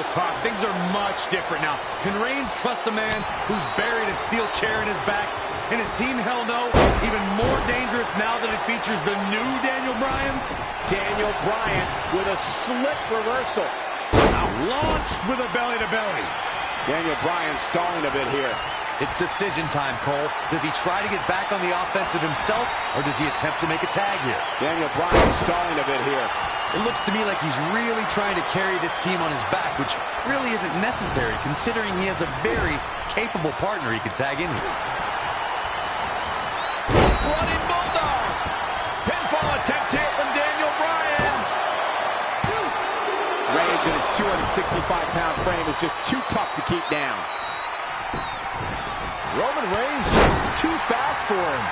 real talk. Things are much different now. Can Reigns trust a man who's buried a steel chair in his back? And his team, hell no. Even more dangerous now that it features the new Daniel Bryan. Daniel Bryan with a slick reversal. Launched with a belly-to-belly. Daniel Bryan stalling a bit here. It's decision time, Cole. Does he try to get back on the offensive himself, or does he attempt to make a tag here? Daniel Bryan stalling a bit here. It looks to me like he's really trying to carry this team on his back, which really isn't necessary, considering he has a very capable partner he could tag in here. Running Bulldog. Pinfall attempt here from Daniel Bryan. Reigns in his 265-pound frame is just too tough to keep down. Roman Reigns just too fast for him.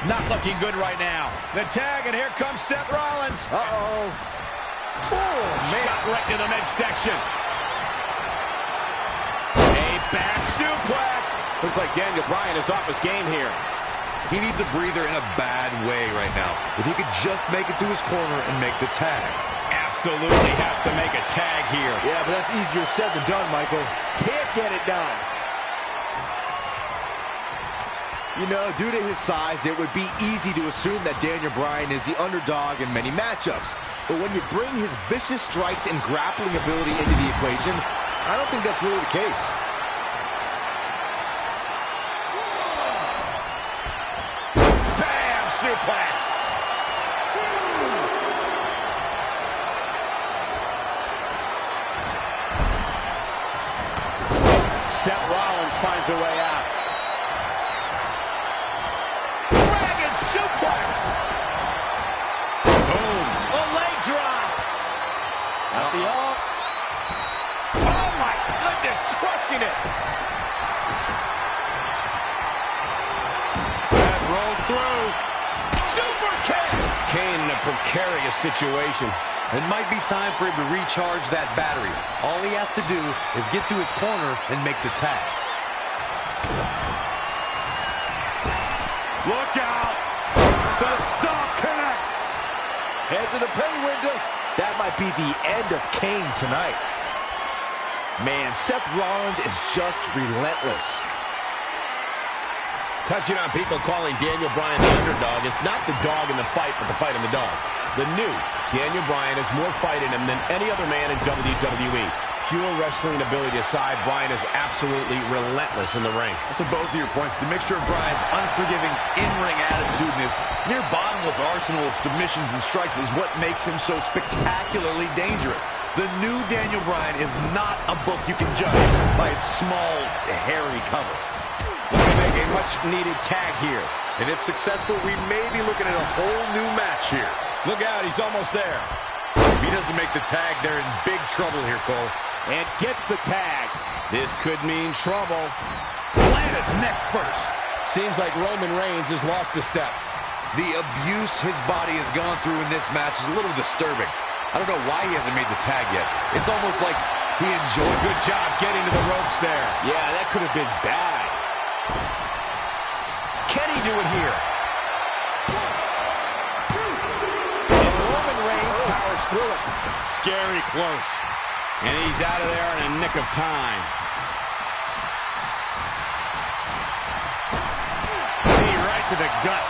Not looking good right now. The tag, and here comes Seth Rollins. Uh-oh. Oh, man. Shot right to the midsection. A back suplex. Looks like Daniel Bryan is off his game here. He needs a breather in a bad way right now. If he could just make it to his corner and make the tag. Absolutely has to make a tag here. Yeah, but that's easier said than done, Michael. Can't get it done. You know, due to his size, it would be easy to assume that Daniel Bryan is the underdog in many matchups. But when you bring his vicious strikes and grappling ability into the equation, I don't think that's really the case. Bam! Suplex! Seth Rollins finds a way out. Dragon suplex! Boom! A leg drop! At the up. Oh my goodness, crushing it! Seth rolls through. Super kick! Kane in a precarious situation. It might be time for him to recharge that battery. All he has to do is get to his corner and make the tag. Look out! The stomp connects! Head to the pay window. That might be the end of Kane tonight. Man, Seth Rollins is just relentless. Touching on people calling Daniel Bryan the underdog, it's not the dog in the fight, but the fight in the dog. The new Daniel Bryan has more fight in him than any other man in WWE. Pure wrestling ability aside, Bryan is absolutely relentless in the ring. That's both of your points. The mixture of Bryan's unforgiving in-ring attitude and his near bottomless arsenal of submissions and strikes is what makes him so spectacularly dangerous. The new Daniel Bryan is not a book you can judge by its small, hairy cover. Looking to make a much-needed tag here. And if successful, we may be looking at a whole new match here. Look out, he's almost there. If he doesn't make the tag, they're in big trouble here, Cole. And gets the tag. This could mean trouble. Planted neck first. Seems like Roman Reigns has lost a step. The abuse his body has gone through in this match is a little disturbing. I don't know why he hasn't made the tag yet. It's almost like he enjoyed. Good job getting to the ropes there. Yeah, that could have been bad. Can he do it here? And Roman Reigns powers through it. Scary close. And he's out of there in a nick of time. Knee right to the gut.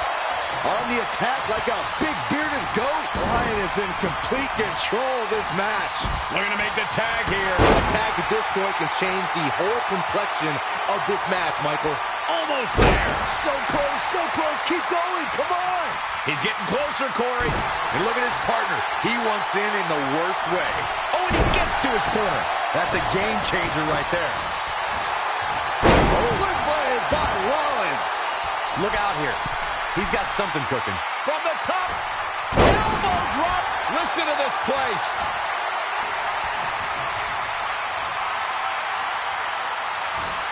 On the attack like a big bearded goat. Bryan is in complete control of this match. Looking to make the tag here. A tag at this point can change the whole complexion of this match, Michael. Almost there. So close, keep going, come on. He's getting closer, Corey. And look at his partner. He wants in the worst way. Oh, and he gets to his corner. That's a game changer right there. Oh, good play by Rollins. Look out here. He's got something cooking. From the top. Elbow drop. Listen to this place.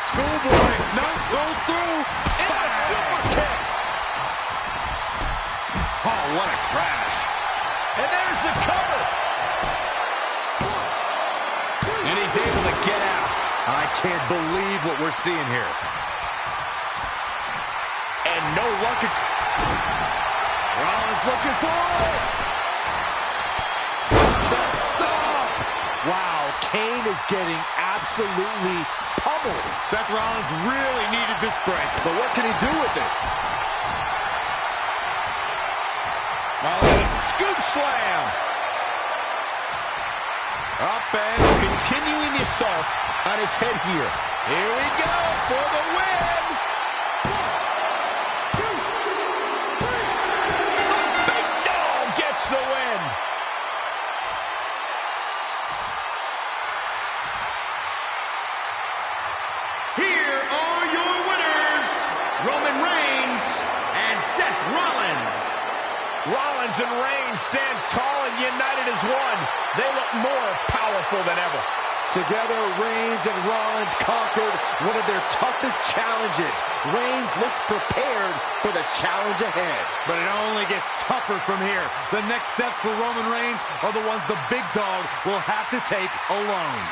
Schoolboy. No, goes through. In a super kick. Oh, what a crash. And there's the cover. And he's able to get out. I can't believe what we're seeing here. And no luck. Rollins looking for it. The stomp. Wow, Kane is getting absolutely pummeled. Seth Rollins really needed this break. But what can he do with it? Rollins, scoop slam. Up and Continuing the assault on his head here. Here we go for the win. 1, 2, 3. The big dog gets the win. Here are your winners, Roman Reigns and Seth Rollins. Rollins and Reigns stand tall and united as one. They look more powerful than ever. together, Reigns and Rollins conquered one of their toughest challenges. Reigns looks prepared for the challenge ahead. But it only gets tougher from here. The next steps for Roman Reigns are the ones the big dog will have to take alone.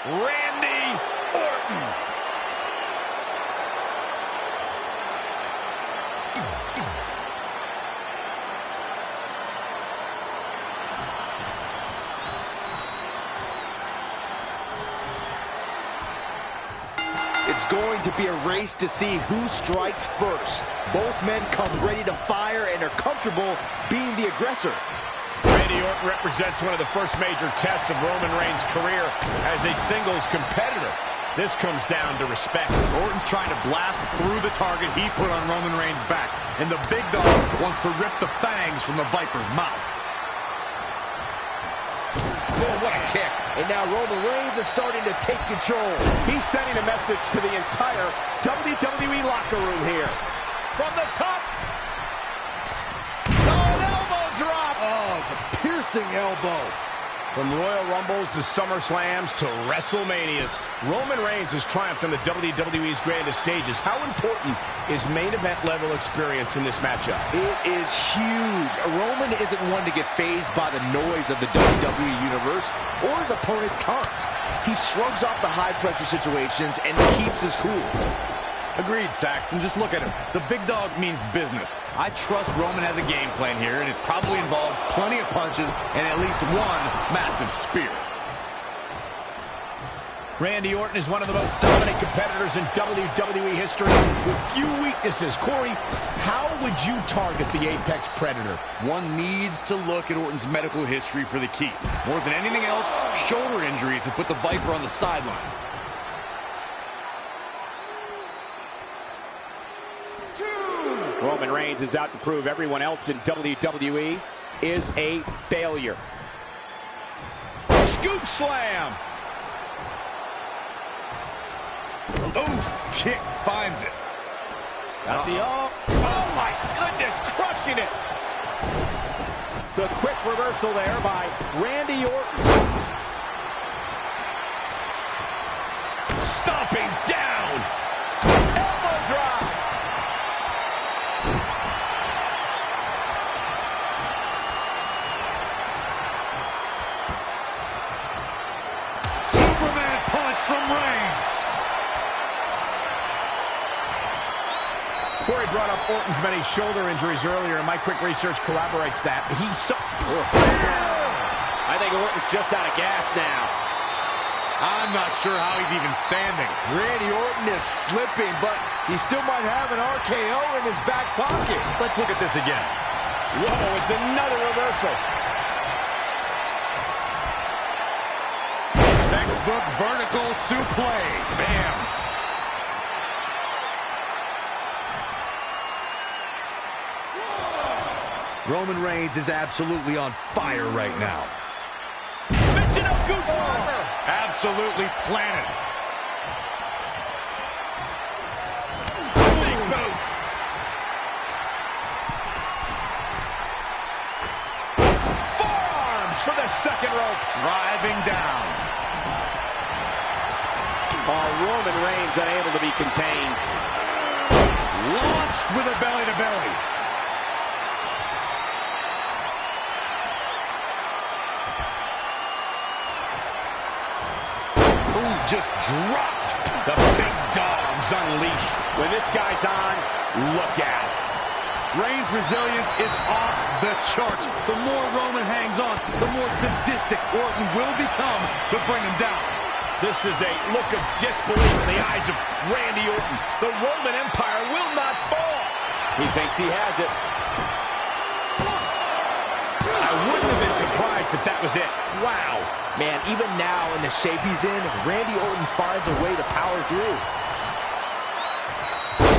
Randy Orton. It's going to be a race to see who strikes first. Both men come ready to fire and are comfortable being the aggressor. Randy Orton represents one of the first major tests of Roman Reigns' career as a singles competitor. This comes down to respect. Orton's trying to blast through the target he put on Roman Reigns' back, and the big dog wants to rip the fangs from the Viper's mouth. Oh, what a kick. And now Roman Reigns is starting to take control. He's sending a message to the entire WWE locker room here. From the top. Oh, an elbow drop. Oh, it's a piercing elbow. From Royal Rumbles to SummerSlams to WrestleManias, Roman Reigns has triumphed on the WWE's grandest stages. How important is main event level experience in this matchup? It is huge. Roman isn't one to get fazed by the noise of the WWE Universe or his opponent's taunts. He shrugs off the high-pressure situations and keeps his cool. Agreed, Saxton. Just look at him. The big dog means business. I trust Roman has a game plan here, and it probably involves plenty of punches and at least one massive spear. Randy Orton is one of the most dominant competitors in WWE history with few weaknesses. Corey, how would you target the Apex Predator? One needs to look at Orton's medical history for the key. More than anything else, shoulder injuries have put the Viper on the sideline. Roman Reigns is out to prove everyone else in WWE is a failure. Scoop slam. Oof, kick finds it. Got the oh my goodness, crushing it. The quick reversal there by Randy Orton. Stomping down. Elbow drop. Superman punch from Reigns. Corey brought up Orton's many shoulder injuries earlier, and my quick research corroborates that. He's so... I think Orton's just out of gas now. I'm not sure how he's even standing. Randy Orton is slipping, but he still might have an RKO in his back pocket. Let's look at this again. Whoa, it's another reversal. Textbook vertical suplex. Bam. Roman Reigns is absolutely on fire right now. Mention of Gooch Driver. Absolutely planted. Big boot. Forearms for the second rope. Driving down. Roman Reigns unable to be contained. Launched with a belly-to-belly. Ooh, just dropped. The big dog's unleashed. When this guy's on, look out. Reigns' resilience is off the charts. The more Roman hangs on, the more sadistic Orton will become to bring him down. This is a look of disbelief in the eyes of Randy Orton. The Roman Empire will not fall. He thinks he has it. I wouldn't have been surprised if that was it. Wow. Man, even now in the shape he's in, Randy Orton finds a way to power through.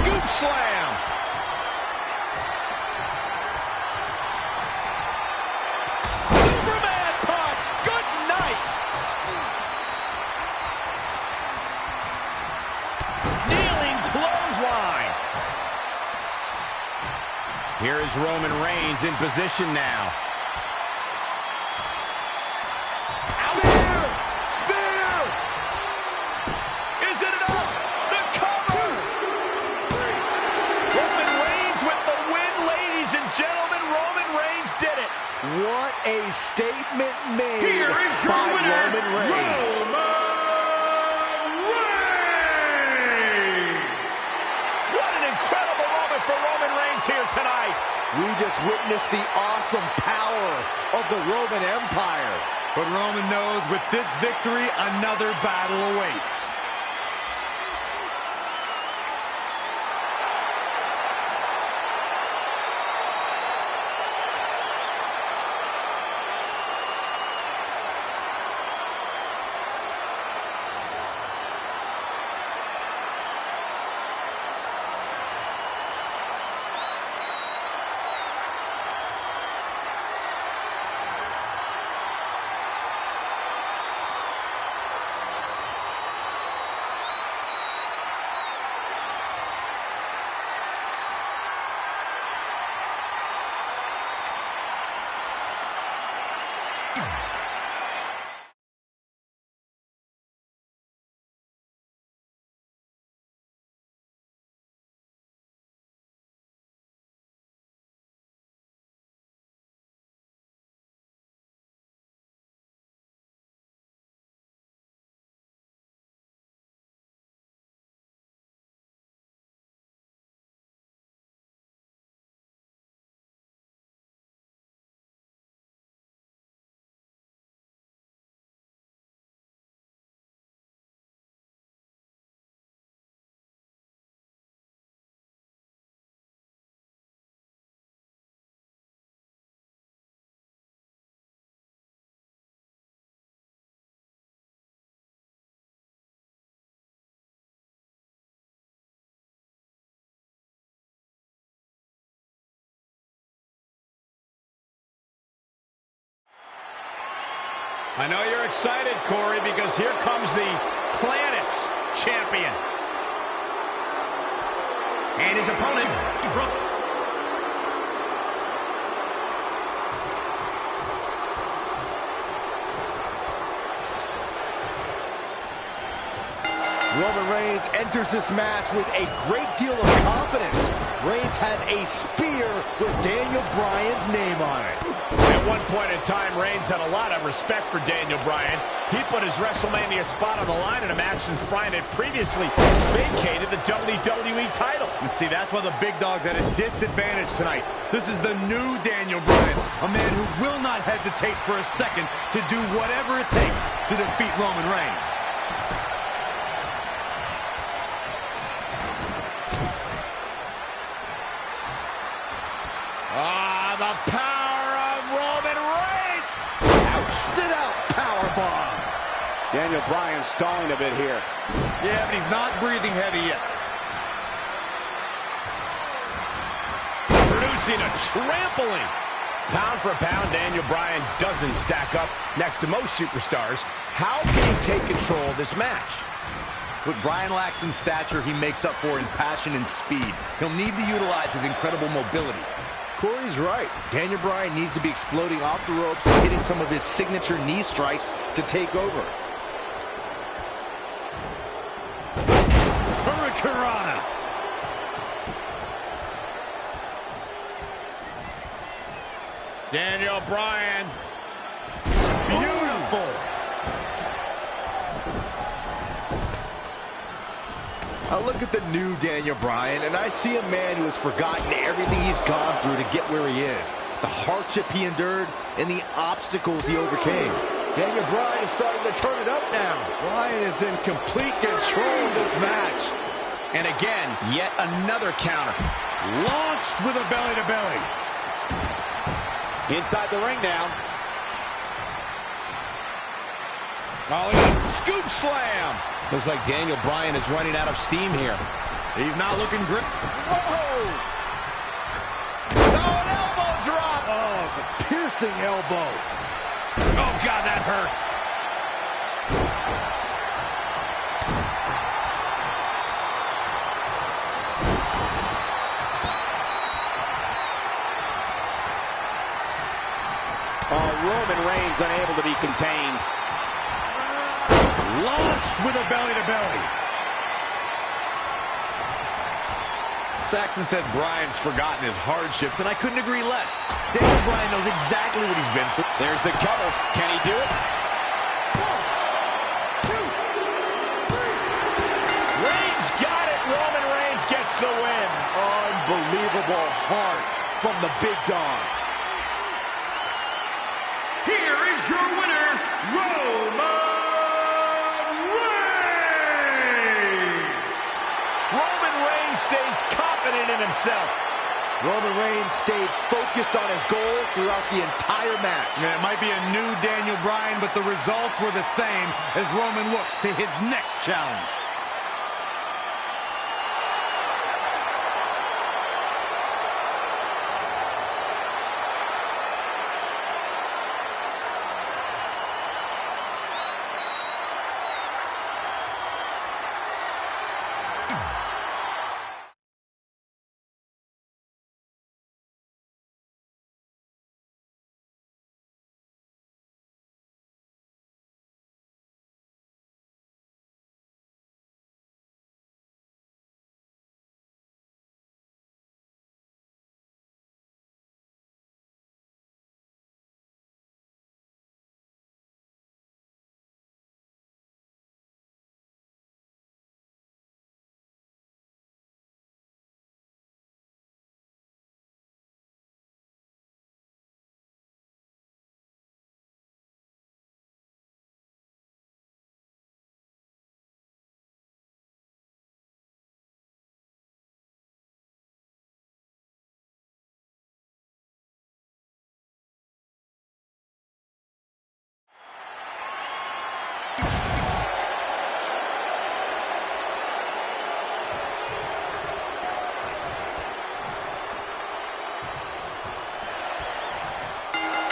Scoop slam. Superman punch. Good night. Kneeling clothesline. Here is Roman Reigns in position now. What a statement made Here is your by winner, Roman Reigns. Roman Reigns. What an incredible moment for Roman Reigns here tonight. We just witnessed the awesome power of the Roman Empire. But Roman knows with this victory, another battle awaits. I know you're excited, Corey, because here comes the Planet's champion. And his opponent from... Roman Reigns enters this match with a great deal of confidence. Reigns has a spear with Daniel Bryan's name on it. At one point in time, Reigns had a lot of respect for Daniel Bryan. He put his WrestleMania spot on the line in a match since Bryan had previously vacated the WWE title. And see, that's why the big dog's at a disadvantage tonight. This is the new Daniel Bryan, a man who will not hesitate for a second to do whatever it takes to defeat Roman Reigns. The power of Roman Reigns! Ouch! Sit out powerbomb. Daniel Bryan stalling a bit here. Yeah, but he's not breathing heavy yet. Producing a trampling. Pound for pound, Daniel Bryan doesn't stack up next to most superstars. How can he take control of this match? What Bryan lacks in stature, he makes up for in passion and speed. He'll need to utilize his incredible mobility. Corey's right. Daniel Bryan needs to be exploding off the ropes and hitting some of his signature knee strikes to take over. Hurricanrana. Daniel Bryan. Beautiful. I look at the new Daniel Bryan, and I see a man who has forgotten everything he's gone through to get where he is. The hardship he endured and the obstacles he overcame. Daniel Bryan is starting to turn it up now. Bryan is in complete control of this match. And again, yet another counter. Launched with a belly-to-belly. Inside the ring now. Oh, yeah. Scoop slam. Looks like Daniel Bryan is running out of steam here. He's not looking great. Whoa! Oh, an elbow drop! Oh, it's a piercing elbow. Oh, God, that hurt. Oh, Roman Reigns unable to be contained. Launched with a belly-to-belly. Saxton said Bryan's forgotten his hardships, and I couldn't agree less. Daniel Bryan knows exactly what he's been through. There's the cover. Can he do it? 1, 2, 3. Reigns got it. Roman Reigns gets the win. Unbelievable heart from the big dog. Here is your winner, Roman Reigns! Roman Reigns stays confident in himself. Roman Reigns stayed focused on his goal throughout the entire match. And it might be a new Daniel Bryan, but the results were the same as Roman looks to his next challenge.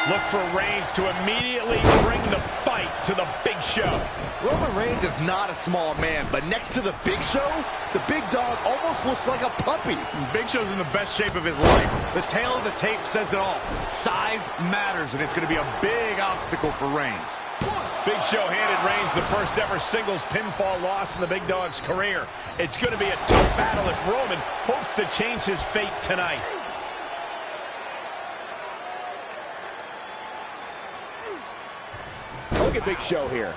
Look for Reigns to immediately bring the fight to the Big Show. Roman Reigns is not a small man, but next to the Big Show, the big dog almost looks like a puppy. Big Show's in the best shape of his life. The tail of the tape says it all. Size matters, and it's going to be a big obstacle for Reigns. 1, Big Show handed Reigns the first ever singles pinfall loss in the Big Dog's career. It's going to be a tough battle if Roman hopes to change his fate tonight. Look at Big Show here.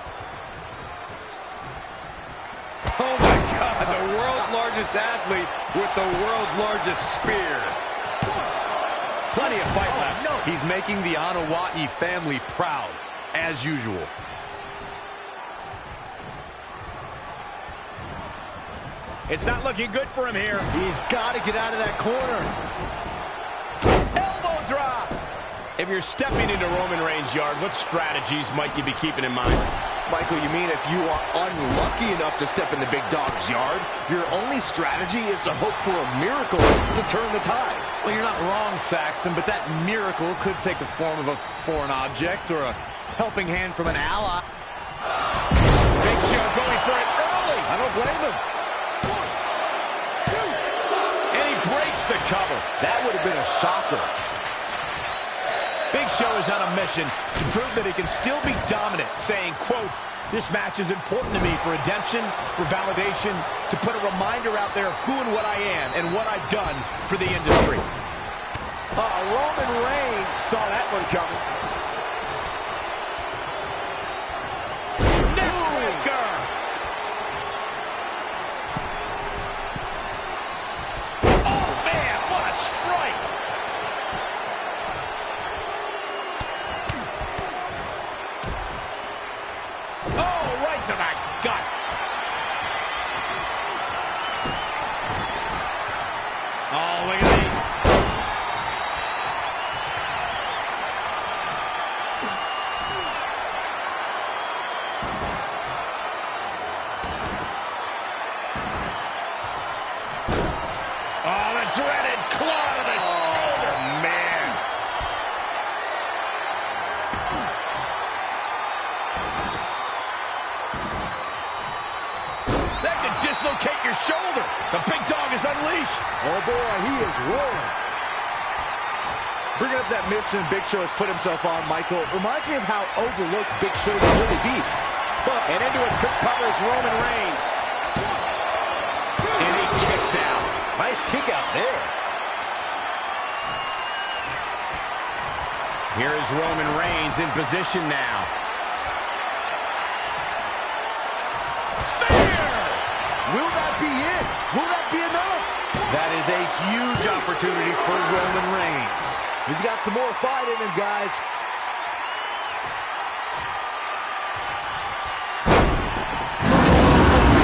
Oh my God, the world's largest athlete with the world's largest spear. Plenty of fight left. No. He's making the Anoa'i family proud, as usual. It's not looking good for him here. He's got to get out of that corner. Elbow drop. If you're stepping into Roman Reigns' yard, what strategies might you be keeping in mind? Michael, you mean if you are unlucky enough to step in the Big Dog's yard, your only strategy is to hope for a miracle to turn the tide? Well, you're not wrong, Saxton, but that miracle could take the form of a foreign object or a helping hand from an ally. Big Show going for it early. I don't blame him. And he breaks the cover. That would have been a shocker. Big Show is on a mission to prove that he can still be dominant, saying, quote, "This match is important to me for redemption, for validation, to put a reminder out there of who and what I am and what I've done for the industry." Roman Reigns saw that one coming. Neckbreaker! Oh, man, what a strike! Oh, right to the gut. Oh, look at me. Oh, the dreaded claw to the shoulder. Man. That could dislocate your shoulder. The Big Dog is unleashed. Oh, boy, he is rolling. Bringing up that mission Big Show has put himself on, Michael, reminds me of how overlooked Big Show can really be. And into a quick cover is Roman Reigns. And he kicks out. Nice kick out there. Here is Roman Reigns in position now. Will that be it? Will that be enough? That is a huge opportunity for Roman Reigns. He's got some more fight in him, guys.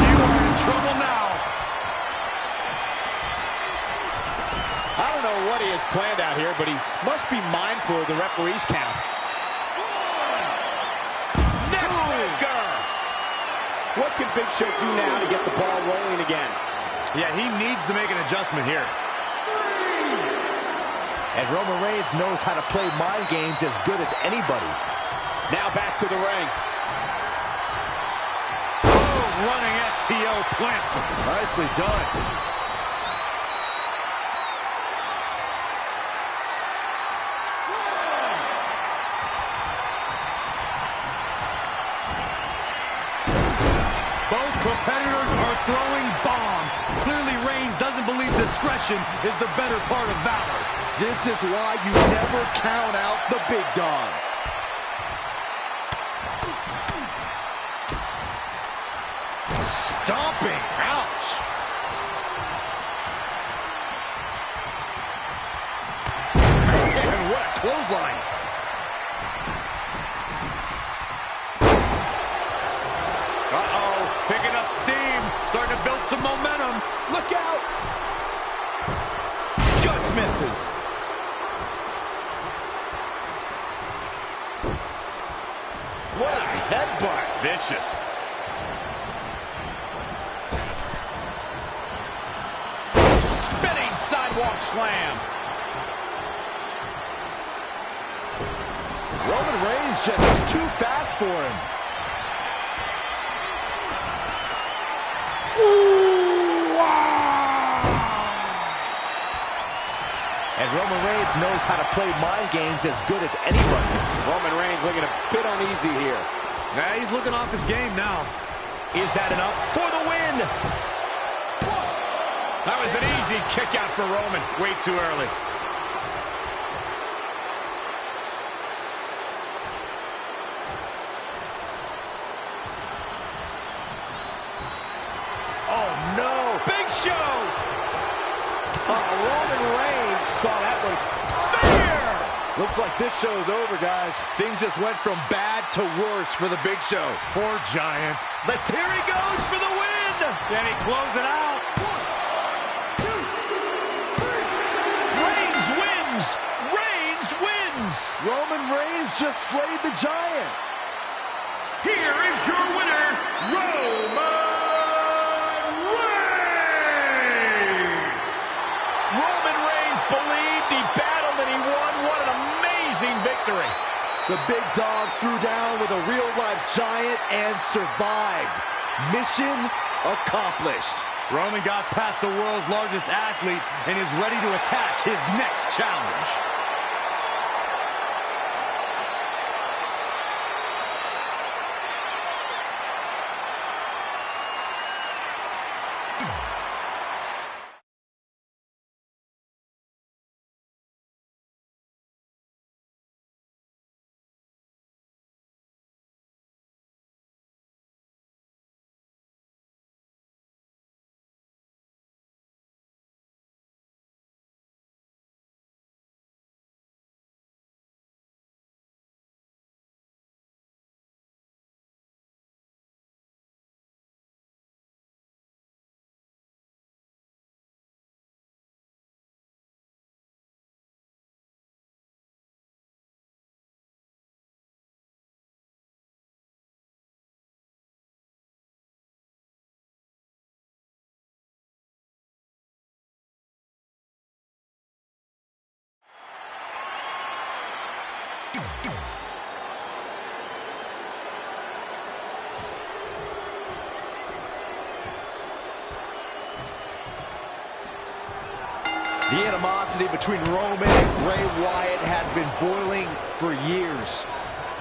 You are in trouble now. I don't know what he has planned out here, but he must be mindful of the referee's count. Neckbreaker! What can Big Show do now to get the ball rolling again? Yeah, he needs to make an adjustment here. And Roman Reigns knows how to play mind games as good as anybody. Now back to the ring. Oh, running STO plants him. Nicely done. Both competitors are throwing bombs. Clearly, Reigns doesn't believe discretion is the better part of valor. This is why you never count out the Big Dog. Stomping. Ouch. And what a clothesline. Uh-oh, picking up steam, starting to build some momentum. Look out. Just misses. What a headbutt. Vicious. Spinning sidewalk slam. Roman Reigns just too fast for him. And Roman Reigns knows how to play mind games as good as anybody. Roman Reigns looking a bit uneasy here. Nah, he's looking off his game now. Is that enough for the win? That was an easy kick out for Roman. Way too early. Oh, no. Big Show! Roman Reigns saw that one. Spear! Looks like this show's over, guys. Things just went from bad to worse for the Big Show. Poor Giant. Here he goes for the win! Can he close it out? 1, 2, 3. Reigns wins! Reigns wins! Roman Reigns just slayed the Giant. Here is your winner, Roman Reigns! Roman Reigns believed he battled and he won. What an amazing victory. The big dog threw down with a real-life Giant and survived. Mission accomplished. Roman got past the world's largest athlete and is ready to attack his next challenge. The animosity between Roman and Bray Wyatt has been boiling for years.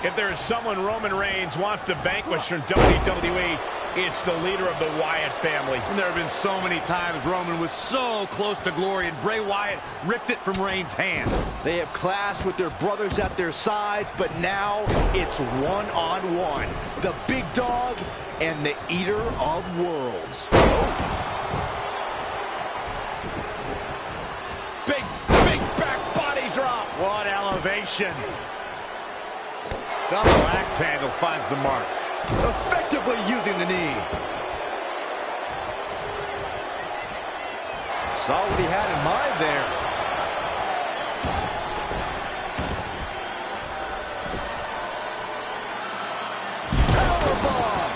If there is someone Roman Reigns wants to vanquish from WWE, it's the leader of the Wyatt family. And there have been so many times Roman was so close to glory and Bray Wyatt ripped it from Reigns' hands. They have clashed with their brothers at their sides, but now it's one-on-one. The big dog and the eater of worlds. Big back body drop. What elevation. Double axe handle finds the mark. Effectively using the knee. Saw what he had in mind there. Powerbomb.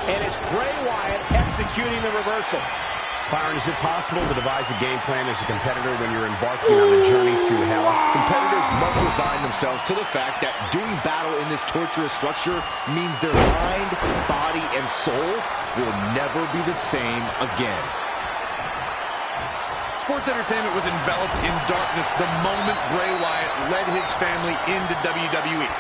And it's Bray Wyatt executing the reversal. Byron, is it possible to devise a game plan as a competitor when you're embarking on a journey through hell? Competitors must resign themselves to the fact that doing battle in this torturous structure means their mind, body, and soul will never be the same again. Sports entertainment was enveloped in darkness the moment Bray Wyatt led his family into WWE.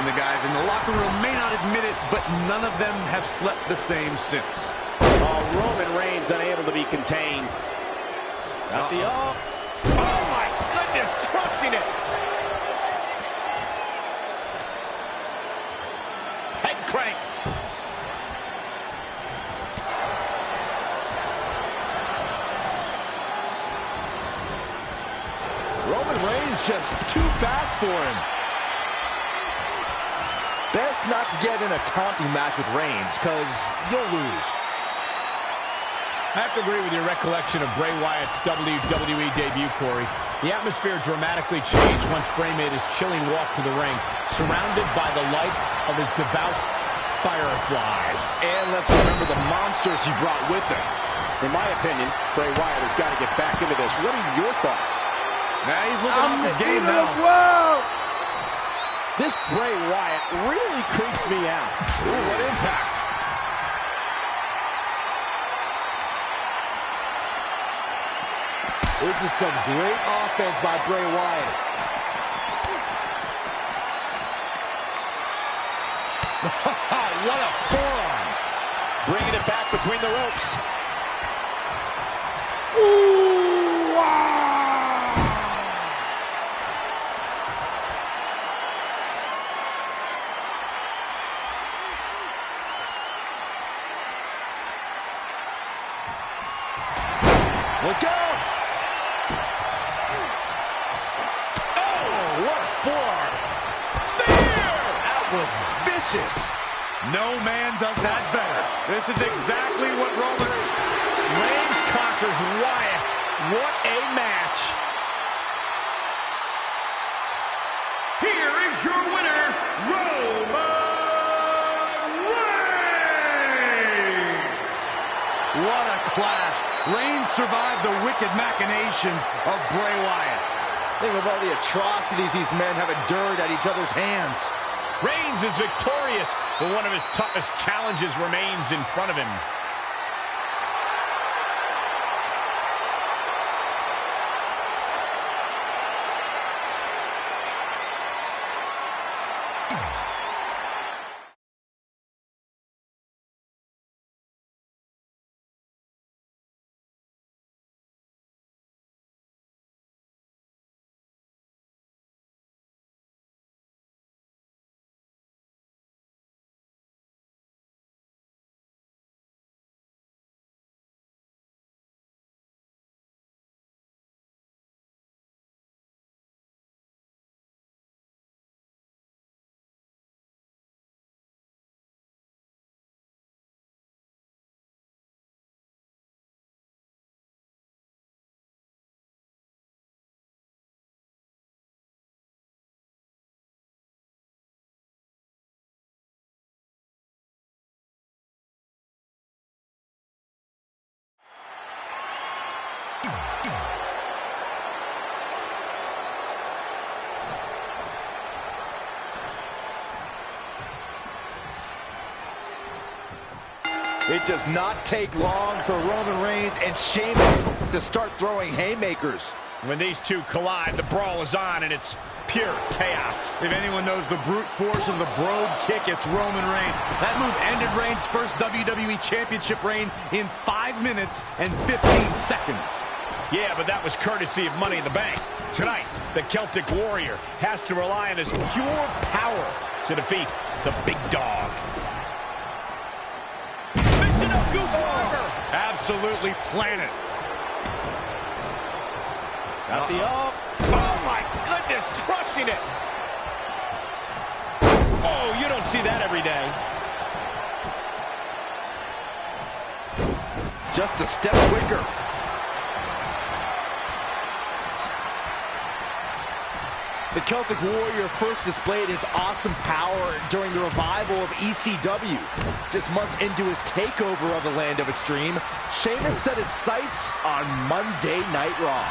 And the guys in the locker room may not admit it, but none of them have slept the same since. Roman Reigns unable to be contained. Got the oh my goodness, crushing it. Head crank. Roman Reigns just too fast for him. Best not to get in a taunting match with Reigns, because you'll lose. I have to agree with your recollection of Bray Wyatt's WWE debut, Corey. The atmosphere dramatically changed once Bray made his chilling walk to the ring, surrounded by the light of his devout fireflies. And let's remember the monsters he brought with him. In my opinion, Bray Wyatt has got to get back into this. What are your thoughts? Now he's looking off his game now. This Bray Wyatt really creeps me out. Ooh, what impact. This is some great offense by Bray Wyatt. What a forearm. Bringing it back between the ropes. Ooh, wow. Look out! Oh, what a forearm. Spear! That was vicious. No man does that better. This is exactly what Roman Reigns conquers Wyatt. What a match. Here is your winner, Roman Reigns! What a clash. Reigns survived the wicked machinations of Bray Wyatt. Think of all the atrocities these men have endured at each other's hands. Reigns is victorious, but one of his toughest challenges remains in front of him. It does not take long for Roman Reigns and Sheamus to start throwing haymakers. When these two collide, the brawl is on, and it's pure chaos. If anyone knows the brute force of the Brogue Kick, it's Roman Reigns. That move ended Reigns' first WWE Championship reign in 5 minutes and 15 seconds. Yeah, but that was courtesy of Money in the Bank. Tonight, the Celtic Warrior has to rely on his pure power to defeat the big dog. Absolutely planet. Got the up. Oh, my goodness, crushing it. Oh, you don't see that every day. Just a step quicker. The Celtic Warrior first displayed his awesome power during the revival of ECW. Just months into his takeover of the Land of Extreme, Sheamus set his sights on Monday Night Raw.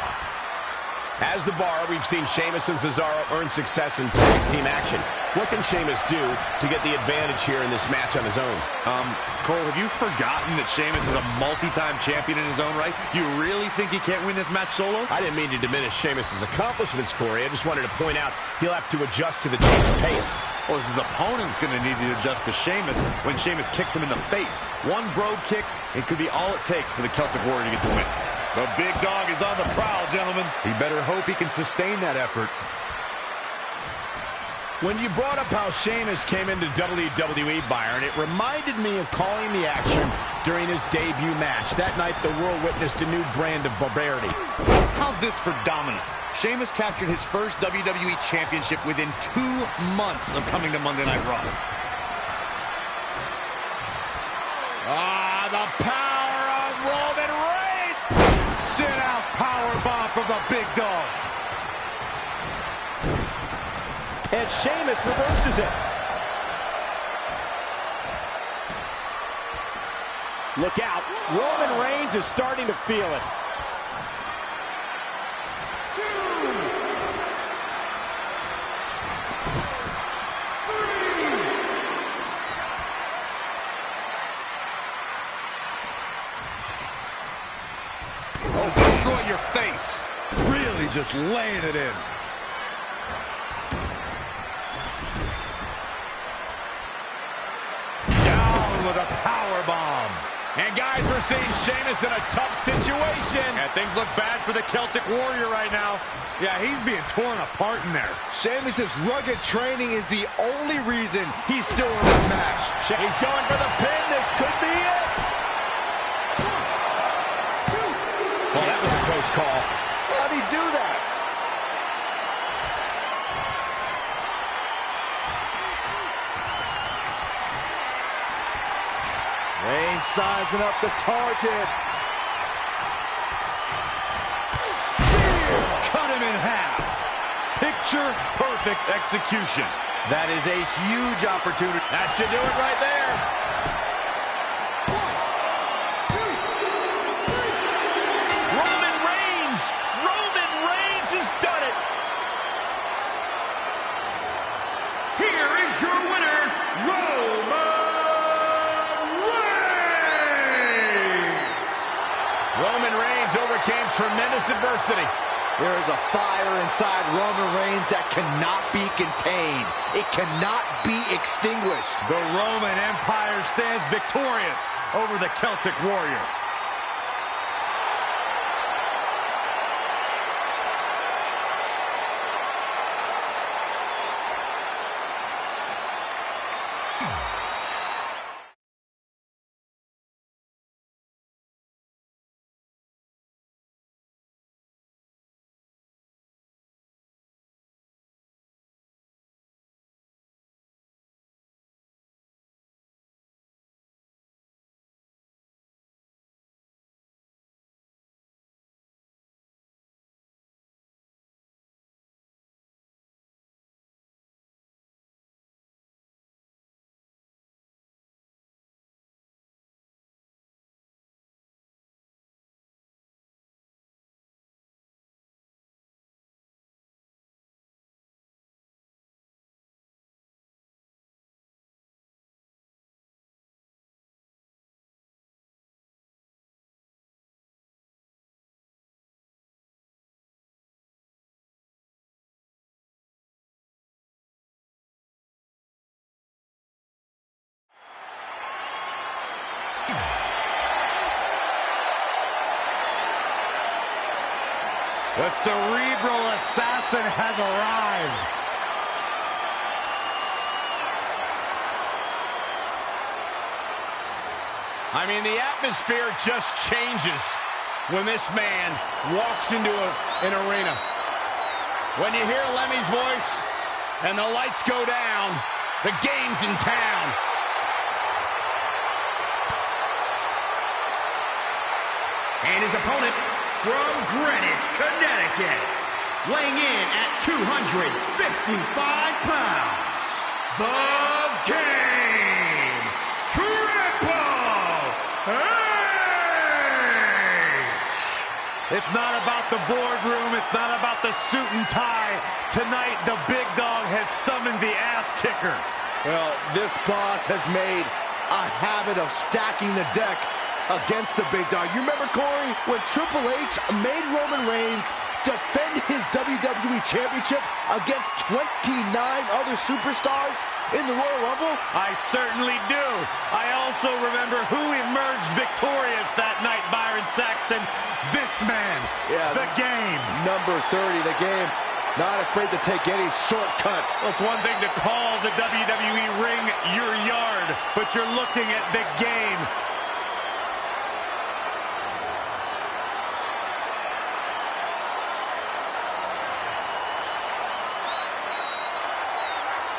As the bar, we've seen Sheamus and Cesaro earn success in tag team action. What can Sheamus do to get the advantage here in this match on his own? Cole, have you forgotten that Sheamus is a multi-time champion in his own right? You really think he can't win this match solo? I didn't mean to diminish Sheamus' accomplishments, Corey. I just wanted to point out he'll have to adjust to the change of pace. Well, his opponent's going to need to adjust to Sheamus when Sheamus kicks him in the face. One Brogue Kick, it could be all it takes for the Celtic Warrior to get the win. The big dog is on the prowl, gentlemen. He better hope he can sustain that effort. When you brought up how Sheamus came into WWE, Byron, it reminded me of calling the action during his debut match. That night, the world witnessed a new brand of barbarity. How's this for dominance? Sheamus captured his first WWE Championship within 2 months of coming to Monday Night Raw. The power of Roman Reigns! Sit-out powerbomb from the big dog. And Sheamus reverses it. Look out. Roman Reigns is starting to feel it. 2, 3. Oh, destroy your face. Really just laying it in. with a power bomb. And guys, we're seeing Sheamus in a tough situation. Yeah, things look bad for the Celtic Warrior right now. Yeah, he's being torn apart in there. Sheamus' rugged training is the only reason he's still in this match. He's going for the pin. This could be it. Well, that was a close call. How'd he do that? Reigns sizing up the target. Spear! Cut him in half. Picture perfect execution. That is a huge opportunity. That should do it right there. 1, 2, 3. Roman Reigns! Roman Reigns has done it! Here is your winner, Roman Reigns! Roman Reigns overcame tremendous adversity. There is a fire inside Roman Reigns that cannot be contained. It cannot be extinguished. The Roman Empire stands victorious over the Celtic Warrior. The cerebral assassin has arrived. I mean, the atmosphere just changes when this man walks into an arena. When you hear Lemmy's voice and the lights go down, the game's in town. And his opponent from Greenwich, Connecticut, weighing in at 255 pounds, the Game, Triple H! It's not about the boardroom. It's not about the suit and tie. Tonight, the big dog has summoned the ass kicker. Well, this boss has made a habit of stacking the deck against the big dog. You remember, Corey, when Triple H made Roman Reigns defend his WWE Championship against 29 other superstars in the Royal Rumble? I certainly do. I also remember who emerged victorious that night, Byron Saxton. This man, the Game. Number 30, the Game. Not afraid to take any shortcut. Well, it's one thing to call the WWE ring your yard, but you're looking at the Game.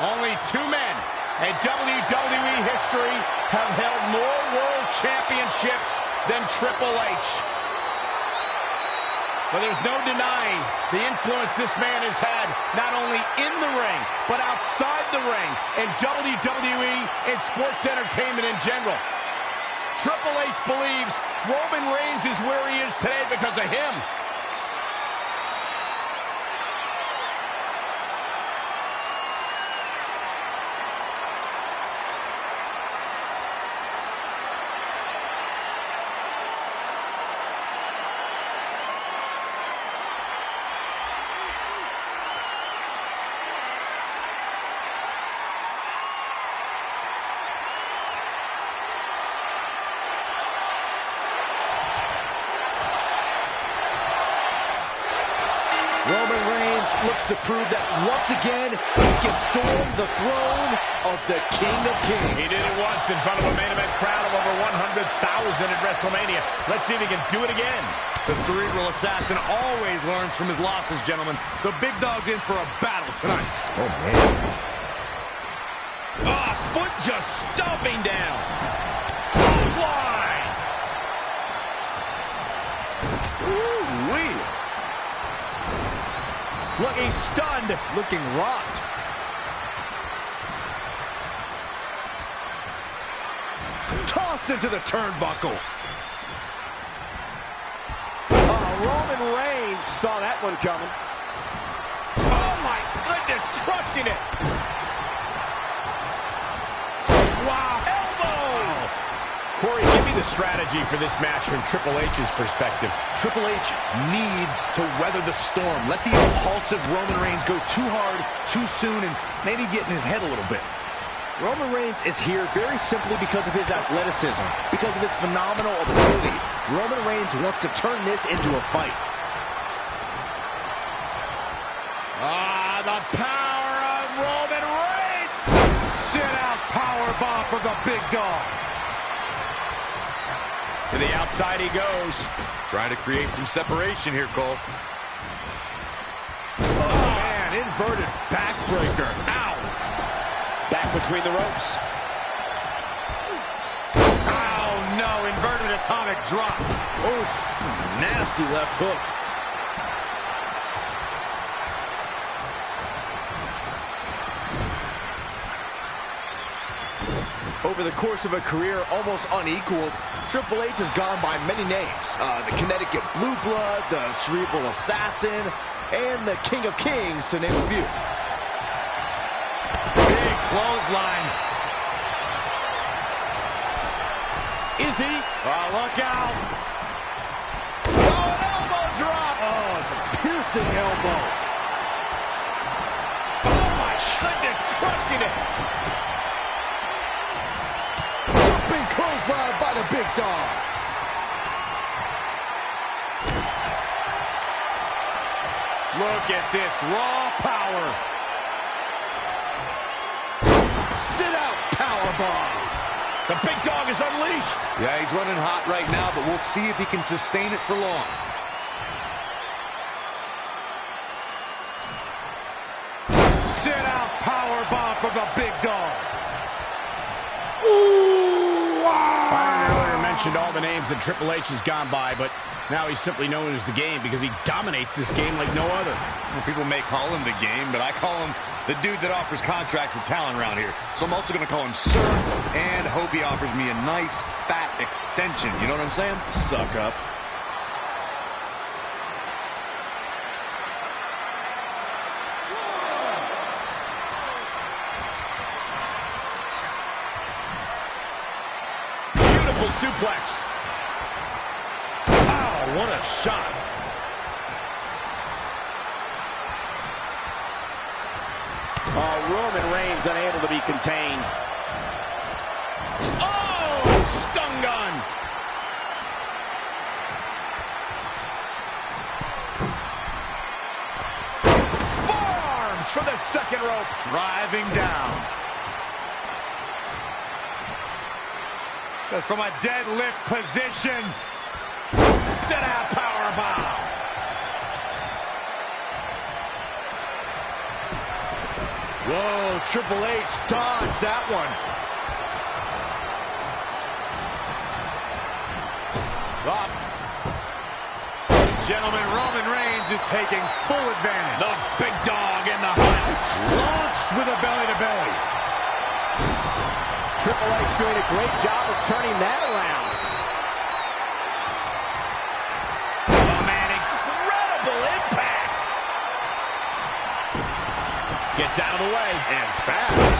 Only two men in WWE history have held more world championships than Triple H. But there's no denying the influence this man has had, not only in the ring, but outside the ring, in WWE and sports entertainment in general. Triple H believes Roman Reigns is where he is today because of him. looks to prove that once again, he can storm the throne of the King of Kings. He did it once in front of a main event crowd of over 100,000 at WrestleMania. Let's see if he can do it again. The cerebral assassin always learns from his losses, gentlemen. The big dog's in for a battle tonight. Oh, man. Ah, foot just stomping down. Clothesline. Ooh-wee. Looking stunned. Looking rocked. Tossed into the turnbuckle. Roman Reigns saw that one coming. Oh, my goodness, crushing it. Wow, elbow! Corey, give me the strategy for this match from Triple H's perspective. Triple H needs to weather the storm. Let the impulsive Roman Reigns go too hard, too soon, and maybe get in his head a little bit. Roman Reigns is here very simply because of his athleticism, because of his phenomenal ability. Roman Reigns wants to turn this into a fight. Ah, the power of Roman Reigns! Sit-out powerbomb for the big dog. To the outside he goes. Trying to create some separation here, Cole. Oh, man, inverted backbreaker. Ow! Back between the ropes. Oh, no, inverted atomic drop. Oof, nasty left hook. Over the course of a career almost unequaled, Triple H has gone by many names. The Connecticut Blue Blood, the Cerebral Assassin, and the King of Kings, to name a few. Big clothesline. Is he? Oh, look out. Oh, an elbow drop! Oh, it's a piercing elbow. Oh, my goodness, crushing it. Jumping clothesline by the big dog. Look at this raw power. Sit out powerbomb. The big dog is unleashed. Yeah, he's running hot right now, but we'll see if he can sustain it for long. Sit out powerbomb from the big dog. Ooh, wow. I earlier mentioned all the names that Triple H has gone by, but now he's simply known as the Game because he dominates this game like no other. Well, people may call him the Game, but I call him the dude that offers contracts and talent around here. So I'm also going to call him Sir, and hope he offers me a nice, fat extension. You know what I'm saying? Suck up. Beautiful suplex. Wow, what a shot. Oh, Roman Reigns unable to be contained. Oh, stun gun. Forearms for the second rope. Driving down. Just from a deadlift position. Sit out powerbomb. Whoa, Triple H dodged that one. Up. Gentlemen, Roman Reigns is taking full advantage. The big dog in the hunt. Launched with a belly-to-belly. Triple H doing a great job of turning that around. Oh, man, incredible impact. Gets out of the way. And fast.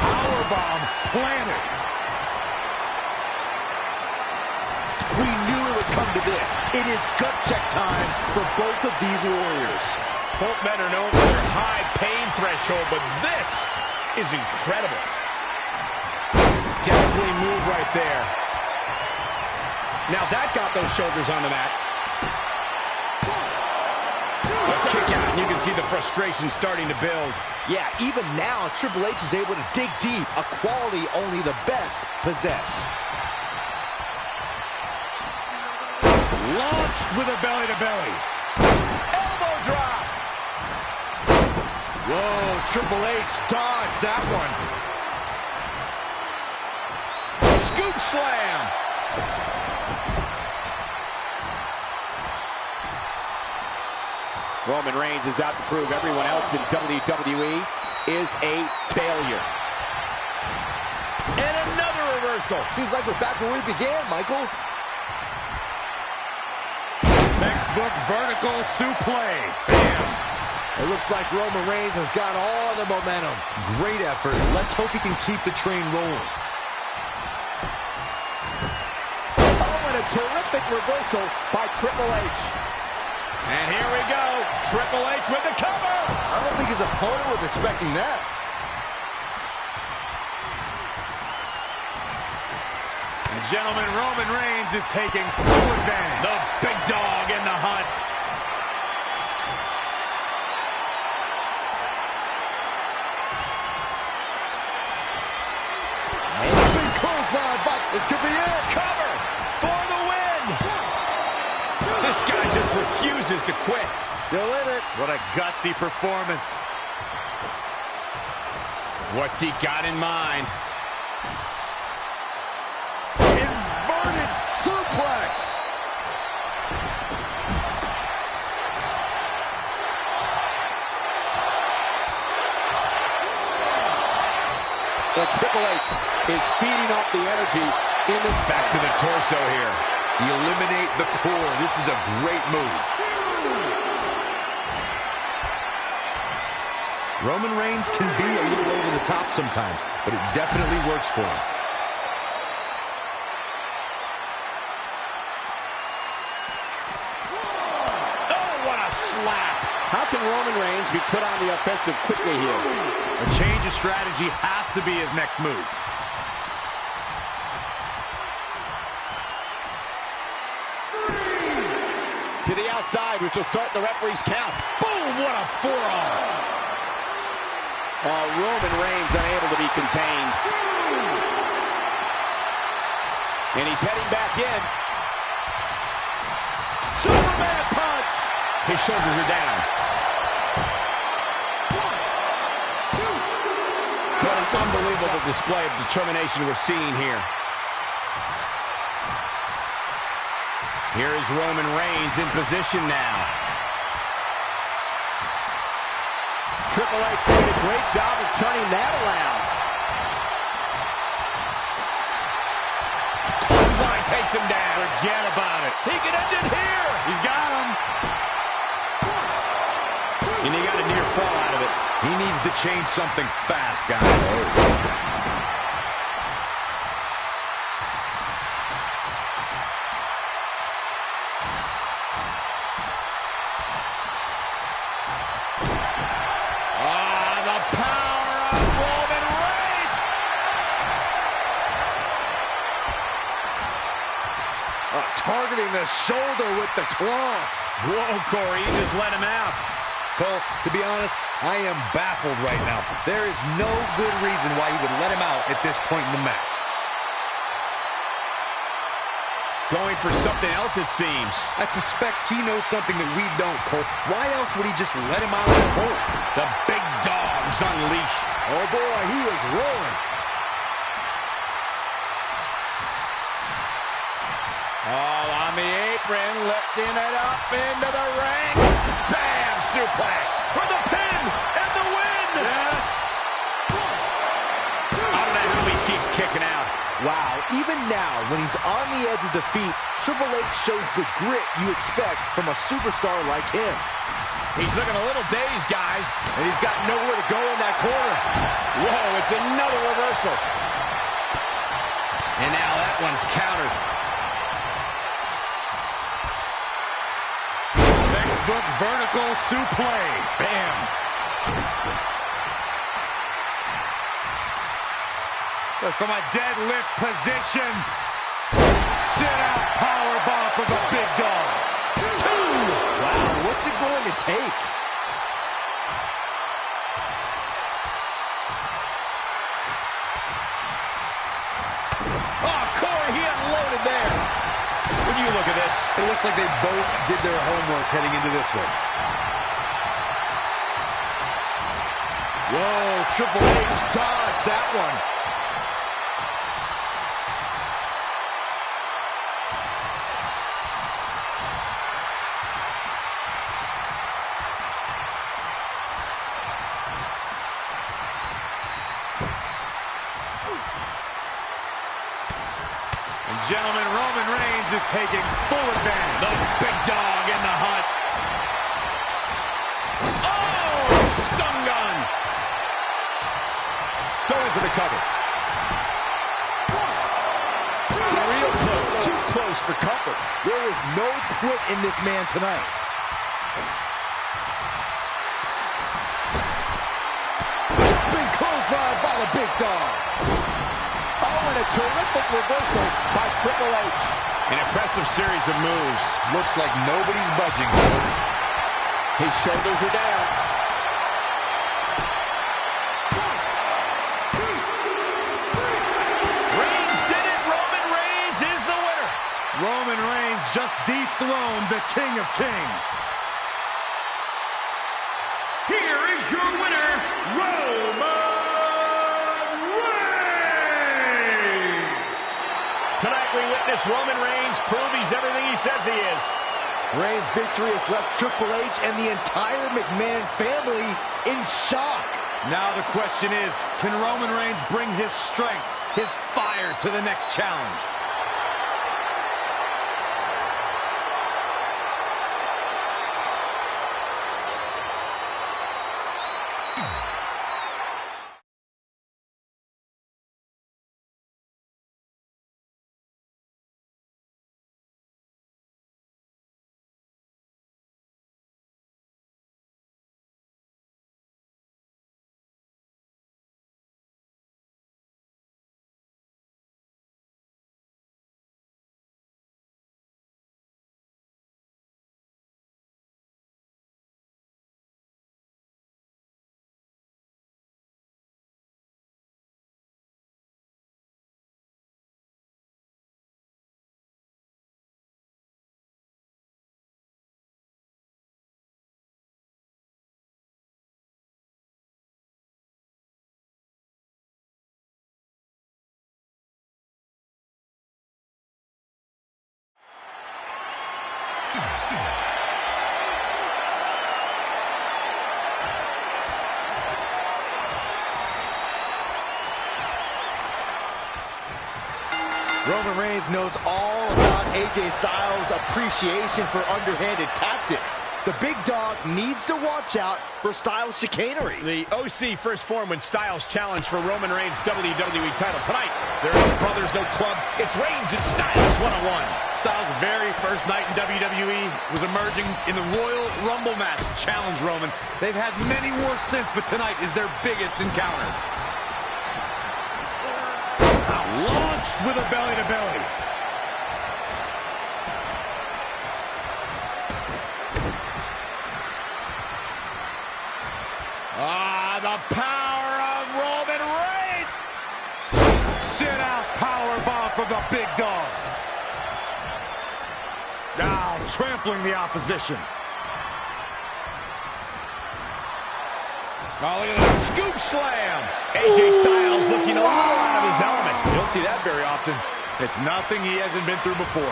Powerbomb planted. We knew it would come to this. It is gut check time for both of these warriors. Both men are known for their high pain threshold, but this is incredible. Dazzling move right there. Now that got those shoulders on the mat. A kick out, and you can see the frustration starting to build. Yeah, even now, Triple H is able to dig deep, a quality only the best possess. Launched with a belly-to-belly. Elbow drop. Whoa, Triple H dodged that one. Scoop slam. Roman Reigns is out to prove everyone else in WWE is a failure. And another reversal. Seems like we're back where we began, Michael. Textbook vertical suplex. Bam. It looks like Roman Reigns has got all the momentum. Great effort. Let's hope he can keep the train rolling. Oh, and a terrific reversal by Triple H. And here we go. Triple H with the cover. I don't think his opponent was expecting that. And gentlemen, Roman Reigns is taking full advantage. The big dog in the hunt. Big clothesline, but this could be it. Cover for the win. This guy just refuses to quit. Still in it. What a gutsy performance. What's he got in mind? Inverted suplex. And Triple H is feeding off the energy in the back to the torso here. Eliminate the core. This is a great move. Roman Reigns can be a little over the top sometimes, but it definitely works for him. Oh, what a slap. How can Roman Reigns be put on the offensive quickly here? A change of strategy has to be his next move. To the outside, which will start the referee's count. Boom, what a forearm. Roman Reigns unable to be contained. And he's heading back in. Superman punch. His shoulders are down. What an unbelievable display of determination we're seeing here. Here is Roman Reigns in position now. Triple H did a great job of turning that around. Clothesline takes him down. Forget about it. He can end it here. He's got him. And he got a near fall out of it. He needs to change something fast, guys. Targeting the shoulder with the claw. Whoa, Corey, you just let him out. Cole, to be honest, I am baffled right now. There is no good reason why he would let him out at this point in the match. Going for something else, it seems. I suspect he knows something that we don't, Cole. Why else would he just let him out of the hole? The big dog's unleashed. Oh, boy, he is rolling. All on the apron, lifting it up into the ring. Bam! Suplex for the pin and the win! Yes! I don't know how he keeps kicking out. Wow, even now, when he's on the edge of defeat, Triple H shows the grit you expect from a superstar like him. He's looking a little dazed, guys. And he's got nowhere to go in that corner. Whoa, it's another reversal. And now that one's countered. Textbook vertical suplex. Bam. From a deadlift position. Sit out powerbomb for the big dog. 2! Wow, what's it going to take? Oh, Corey, he unloaded there. When you look at this, It looks like they both did their homework heading into this one. Whoa, Triple H dodged that one. And gentlemen, Roman Reigns is taking full advantage. the big dog in the hunt. Oh, stun gun. Going for the cover. Real close, too close for comfort. There is no quit in this man tonight. Jumping clothesline by the big dog. Oh, and a terrific reversal by Triple H. An impressive series of moves. Looks like nobody's budging. His shoulders are down. Reigns did it. Roman Reigns is the winner. Roman Reigns just dethroned the King of Kings. Here is your winner, Roman Reigns! Tonight we witness Roman Reigns prove he's everything he says he is. Reigns' victory has left Triple H and the entire McMahon family in shock. Now the question is, can Roman Reigns bring his strength, his fire to the next challenge? Roman Reigns knows all about AJ Styles' appreciation for underhanded tactics. The big dog needs to watch out for Styles' chicanery. The OC first form when Styles challenged for Roman Reigns' WWE title. Tonight, there are no brothers, no clubs. It's Reigns and Styles one-on-one. Styles' very first night in WWE was emerging in the Royal Rumble match to challenge Roman. They've had many wars since, but tonight is their biggest encounter. Launched with a belly-to-belly. The power of Roman Reigns. Sit-out powerbomb from the big dog. Now trampling the opposition. Oh, look at that scoop slam. AJ Styles looking a little out of his element. You don't see that very often. It's nothing he hasn't been through before.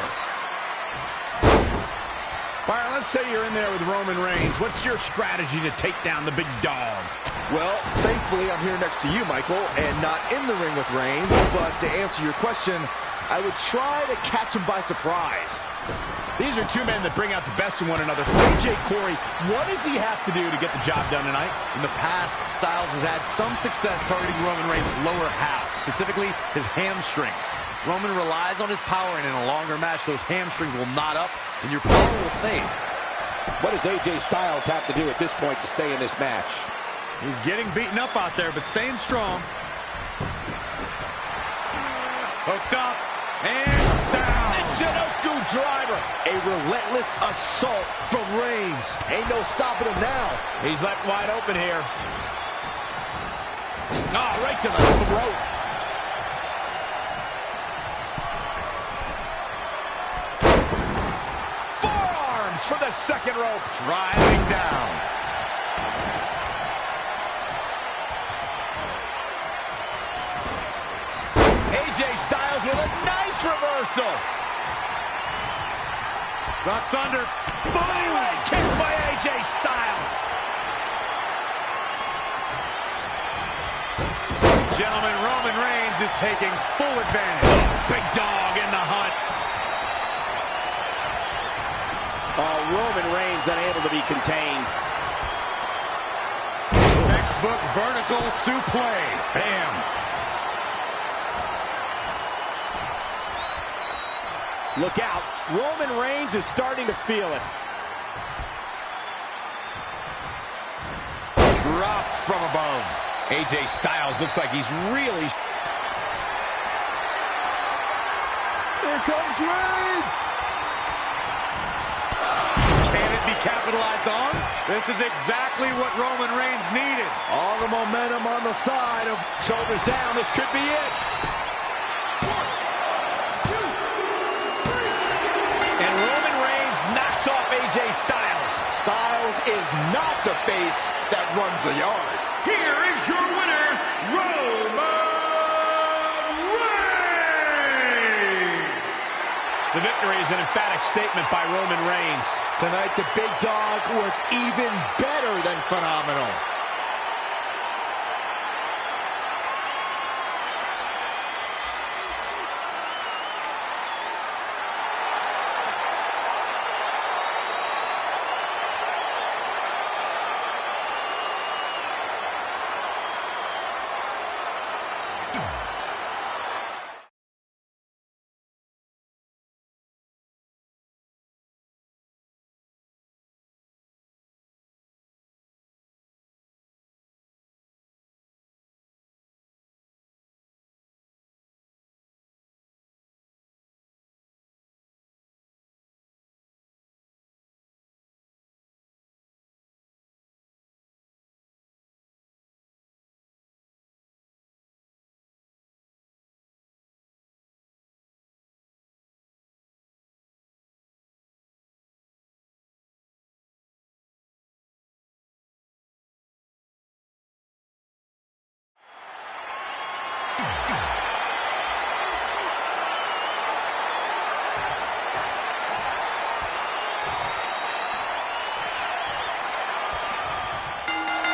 Byron, let's say you're in there with Roman Reigns. What's your strategy to take down the big dog? Well, thankfully, I'm here next to you, Michael, and not in the ring with Reigns. But to answer your question, I would try to catch him by surprise. These are two men that bring out the best in one another. For AJ, Corey, what does he have to do to get the job done tonight? In the past, Styles has had some success targeting Roman Reigns' lower half, specifically his hamstrings. Roman relies on his power, and in a longer match, those hamstrings will knot up, and your power will fade. What does AJ Styles have to do at this point to stay in this match? He's getting beaten up out there, but staying strong. Hooked up and down. Michinoku driver. A relentless assault from Reigns. Ain't no stopping him now. He's left wide open here. Oh, right to the throat. Forearms for the second rope. Driving down. AJ Styles with a nice reversal. Ducks under. Boom! Kick by AJ Styles. Gentlemen, Roman Reigns is taking full advantage. Big dog in the hunt. Roman Reigns unable to be contained. Textbook vertical suplex. Bam. Look out. Roman Reigns is starting to feel it. Dropped from above. AJ Styles looks like he's really... Here comes Reigns. Can it be capitalized on? This is exactly what Roman Reigns needed. All the momentum on the side of... Shoulders down. This could be it. And Roman Reigns knocks off AJ Styles. Styles is not the face that runs the yard. Here is your winner, Roman Reigns. The victory is an emphatic statement by Roman Reigns. Tonight, the big dog was even better than phenomenal.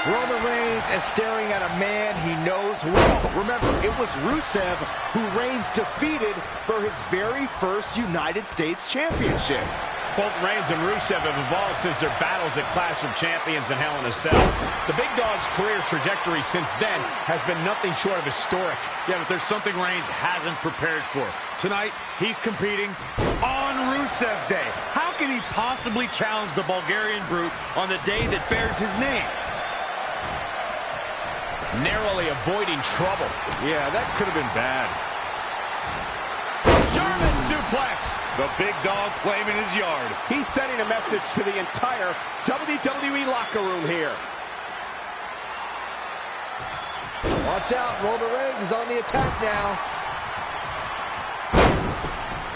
Roman Reigns is staring at a man he knows well. Remember, it was Rusev who Reigns defeated for his very first United States Championship. Both Reigns and Rusev have evolved since their battles at Clash of Champions and Hell in a Cell. The Big Dog's career trajectory since then has been nothing short of historic. Yeah, but there's something Reigns hasn't prepared for. Tonight, he's competing on Rusev Day. How can he possibly challenge the Bulgarian Brute on the day that bears his name? Narrowly avoiding trouble. Yeah, that could have been bad. German suplex. The big dog claiming his yard. He's sending a message to the entire WWE locker room here. Watch out, Roman Reigns is on the attack now.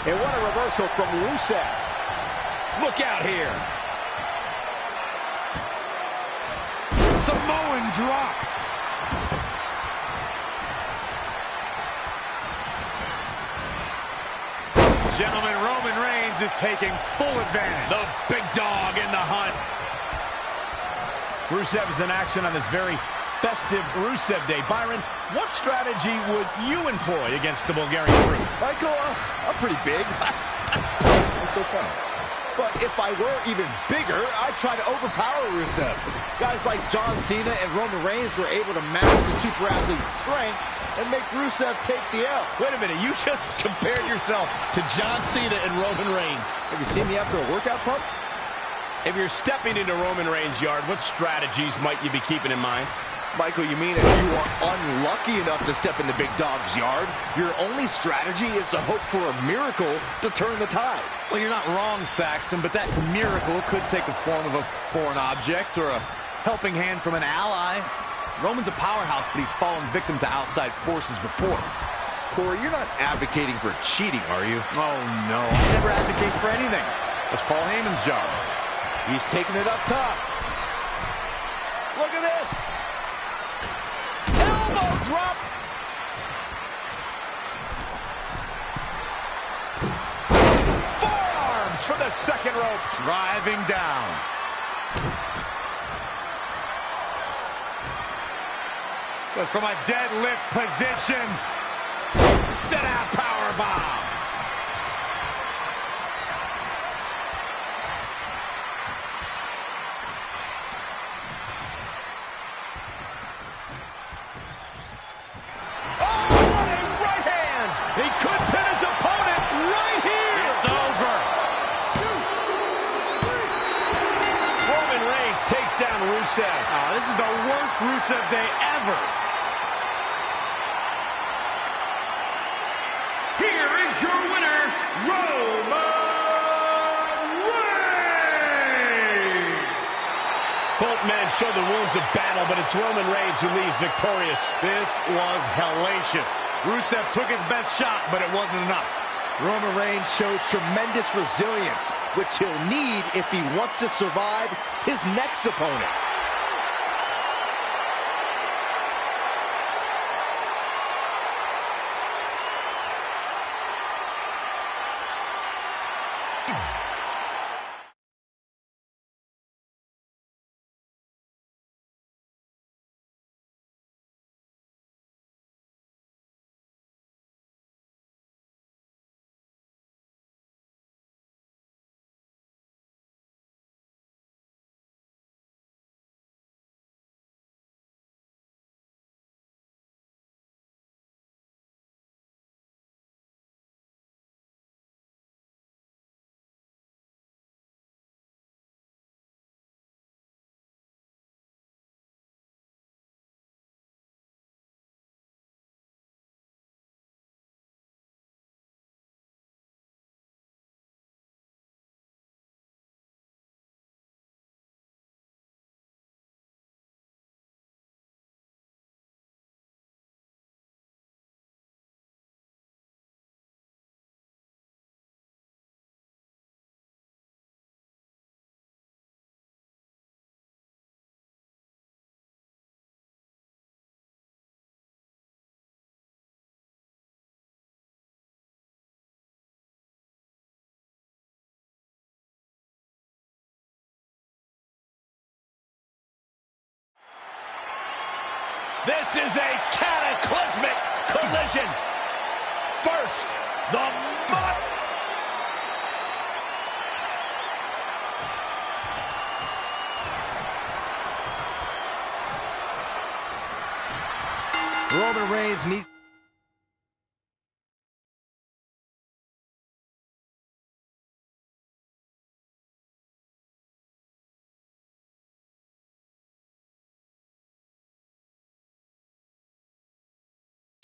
And what a reversal from Rusev. Look out here. Samoan drop. Gentlemen, Roman Reigns is taking full advantage. The big dog in the hunt. Rusev is in action on this very festive Rusev Day. Byron, what strategy would you employ against the Bulgarian Brute? Michael, I'm pretty big. That's so funny. But if I were even bigger, I'd try to overpower Rusev. Guys like John Cena and Roman Reigns were able to match the super athlete's strength and make Rusev take the L. Wait a minute, you just compared yourself to John Cena and Roman Reigns. Have you seen me after a workout pump? If you're stepping into Roman Reigns' yard, what strategies might you be keeping in mind? Michael, you mean if you are unlucky enough to step in the big dog's yard, your only strategy is to hope for a miracle to turn the tide? Well, you're not wrong, Saxton, but that miracle could take the form of a foreign object or a helping hand from an ally. Roman's a powerhouse, but he's fallen victim to outside forces before. Corey, you're not advocating for cheating, are you? Oh, no. I never advocate for anything. That's Paul Heyman's job. He's taking it up top. Look at this. Elbow drop. Forearms from the second rope. Driving down. Goes from a deadlift position. Sit out powerbomb. He could pin his opponent right here. It's over. 2, 3. Roman Reigns takes down Rusev. Oh, this is the worst Rusev Day ever. Here is your winner, Roman Reigns. Both men show the wounds of battle, but it's Roman Reigns who leaves victorious. This was hellacious. Rusev took his best shot, but it wasn't enough. Roman Reigns showed tremendous resilience, which he'll need if he wants to survive his next opponent. This is a cataclysmic collision. First, the butt. Roman Reigns needs...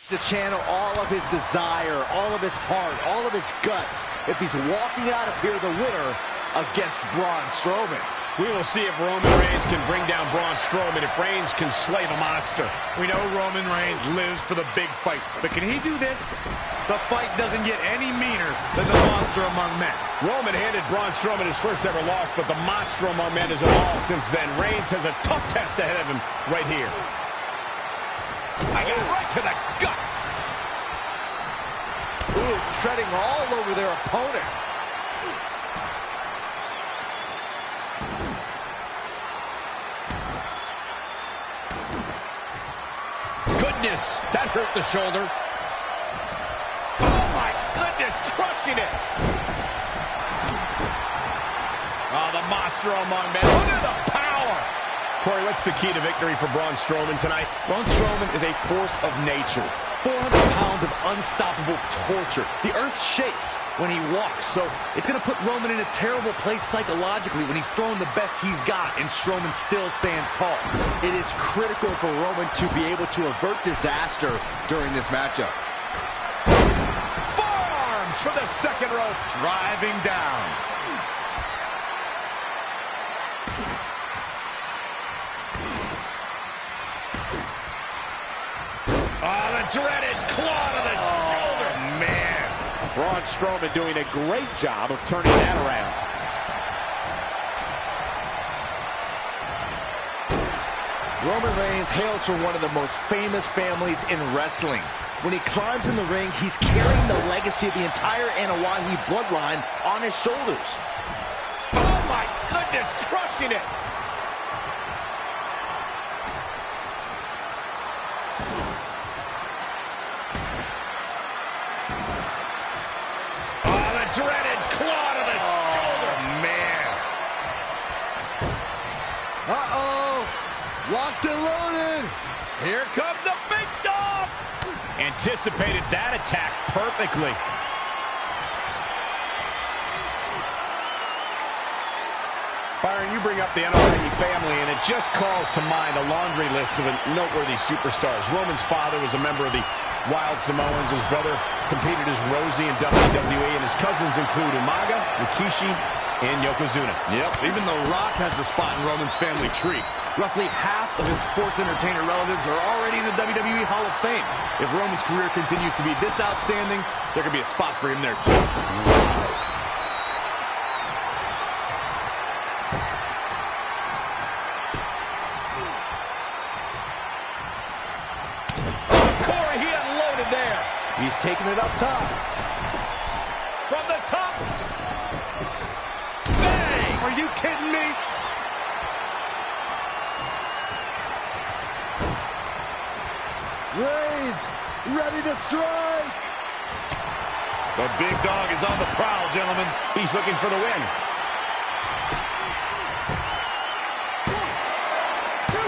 to channel all of his desire, all of his heart, all of his guts, if he's walking out of here the winner against Braun Strowman. We will see if Roman Reigns can bring down Braun Strowman, if Reigns can slay the monster. We know Roman Reigns lives for the big fight, but can he do this? The fight doesn't get any meaner than the monster among men. Roman handed Braun Strowman his first ever loss, but the monster among men has evolved since then. Reigns has a tough test ahead of him right here. I got right to the gut. Ooh, treading all over their opponent. Goodness, that hurt the shoulder. Oh my goodness, crushing it. Oh, the monster among men. Look at the power. Corey, what's the key to victory for Braun Strowman tonight? Braun Strowman is a force of nature. 400 pounds of unstoppable torture. The earth shakes when he walks, so it's going to put Roman in a terrible place psychologically when he's throwing the best he's got and Strowman still stands tall. It is critical for Roman to be able to avert disaster during this matchup. Forearms for the second rope. Driving down. Oh, the dreaded claw to the shoulder. Man. Braun Strowman doing a great job of turning that around. Roman Reigns hails from one of the most famous families in wrestling. When he climbs in the ring, he's carrying the legacy of the entire Anoa'i bloodline on his shoulders. Oh, my goodness, crushing it. Oh, the dreaded claw to the shoulder. Man. Uh-oh! Locked and loaded! Here comes the big dog. Anticipated that attack perfectly. Byron, you bring up the Anoa'i family, and it just calls to mind a laundry list of noteworthy superstars. Roman's father was a member of the Wild Samoans. His brother competed as Rosie in WWE, and his cousins include Umaga, Rikishi, and Yokozuna. Yep, even The Rock has a spot in Roman's family tree. Roughly half of his sports entertainer relatives are already in the WWE Hall of Fame. If Roman's career continues to be this outstanding, there could be a spot for him there too. Corey, he unloaded there. He's taking it up top. From the top. Bang! Are you kidding me? Reigns, ready to strike! The big dog is on the prowl, gentlemen. He's looking for the win.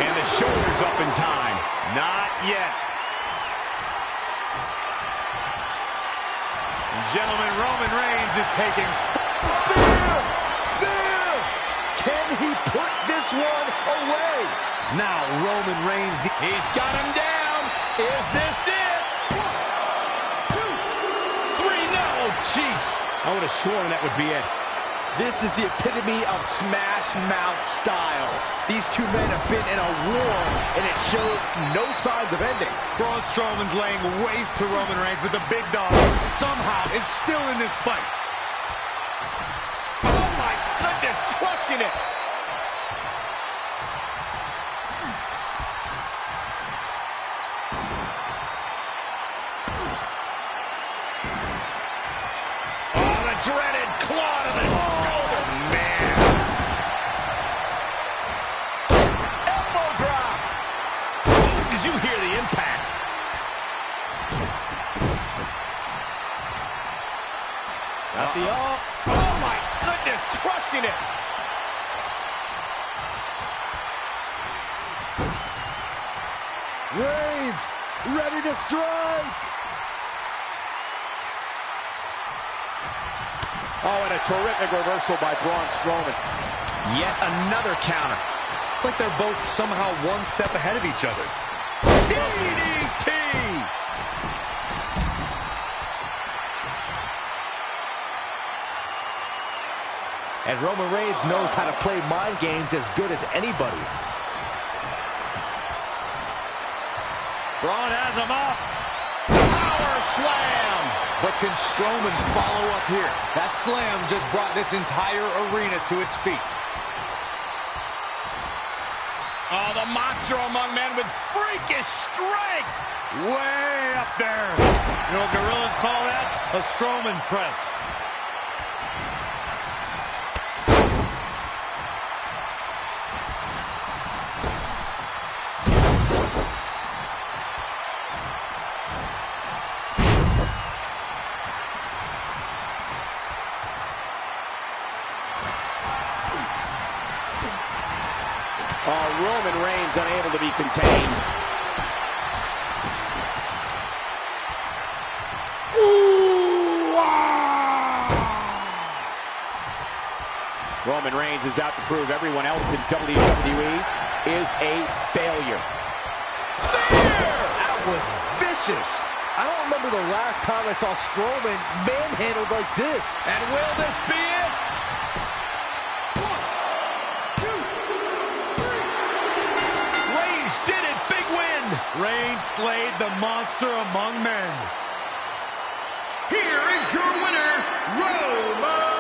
And the shoulder's up in time. Not yet. Gentlemen, Roman Reigns is taking... Spear! Spear! Can he put this one away? Now Roman Reigns... He's got him down. Is this it? 1, 2, 3, no. Jeez. I would have sworn that would be it. This is the epitome of smash mouth style. These two men have been in a war, and it shows no signs of ending. Braun Strowman's laying waste to Roman Reigns, but the big dog somehow is still in this fight. Oh, my goodness, crushing it. Oh, the dreaded claw to the shoulder. Man. Elbow drop. Ooh, did you hear the impact? Got the all. Oh, my goodness, crushing it. Reigns, ready to strike! Oh, and a terrific reversal by Braun Strowman. Yet another counter. It's like they're both somehow one step ahead of each other. DDT! And Roman Reigns knows how to play mind games as good as anybody. Braun has him up. Power slam! But can Strowman follow up here? That slam just brought this entire arena to its feet. Oh, the monster among men with freakish strength! Way up there. You know what gorillas call that? A Strowman press. Roman Reigns unable to be contained. Roman Reigns is out to prove everyone else in WWE is a failure. That was vicious. I don't remember the last time I saw Strowman manhandled like this. And will this be it? 1, 2, 3. Reigns did it. Big win. Reigns slayed the monster among men. Here is your winner, Roman Reigns.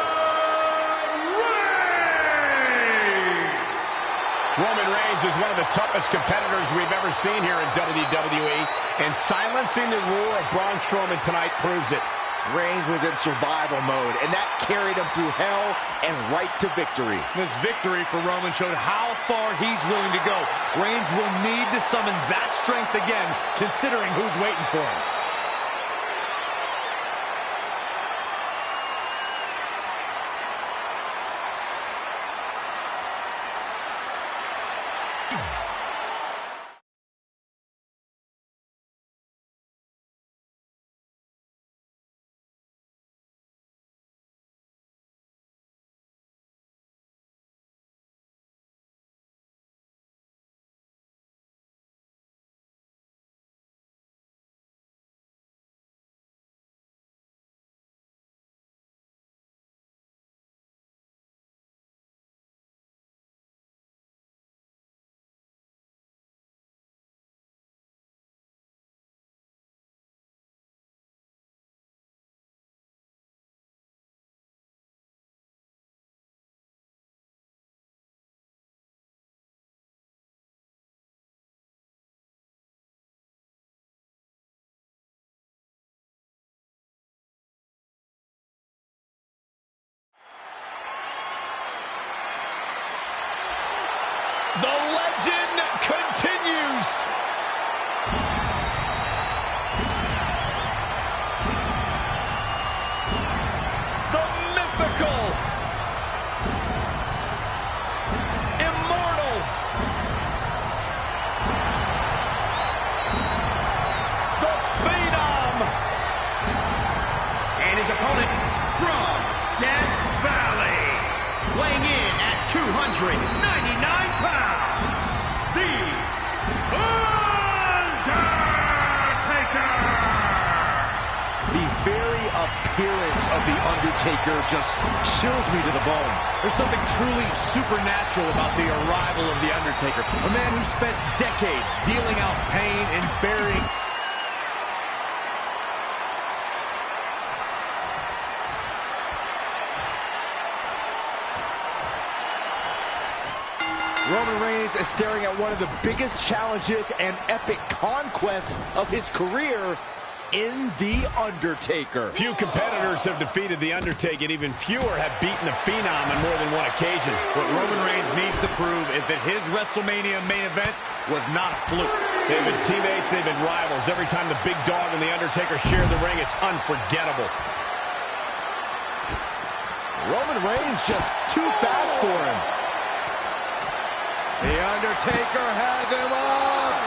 Roman Reigns is one of the toughest competitors we've ever seen here in WWE, and silencing the roar of Braun Strowman tonight proves it. Reigns was in survival mode, and that carried him through hell and right to victory. This victory for Roman showed how far he's willing to go. Reigns will need to summon that strength again, considering who's waiting for him. The legend continues. The mythical, immortal, the phenom, and his opponent from Death Valley, weighing in at 299 pounds, The Undertaker! The very appearance of The Undertaker just chills me to the bone. There's something truly supernatural about the arrival of The Undertaker, a man who spent decades dealing out pain and burying. Roman Reigns is staring at one of the biggest challenges and epic conquests of his career in The Undertaker. Few competitors have defeated The Undertaker, and even fewer have beaten the Phenom on more than one occasion. What Roman Reigns needs to prove is that his WrestleMania main event was not a fluke. They've been teammates, they've been rivals. Every time the Big Dog and The Undertaker share the ring, it's unforgettable. Roman Reigns just too fast for him. The Undertaker has him up.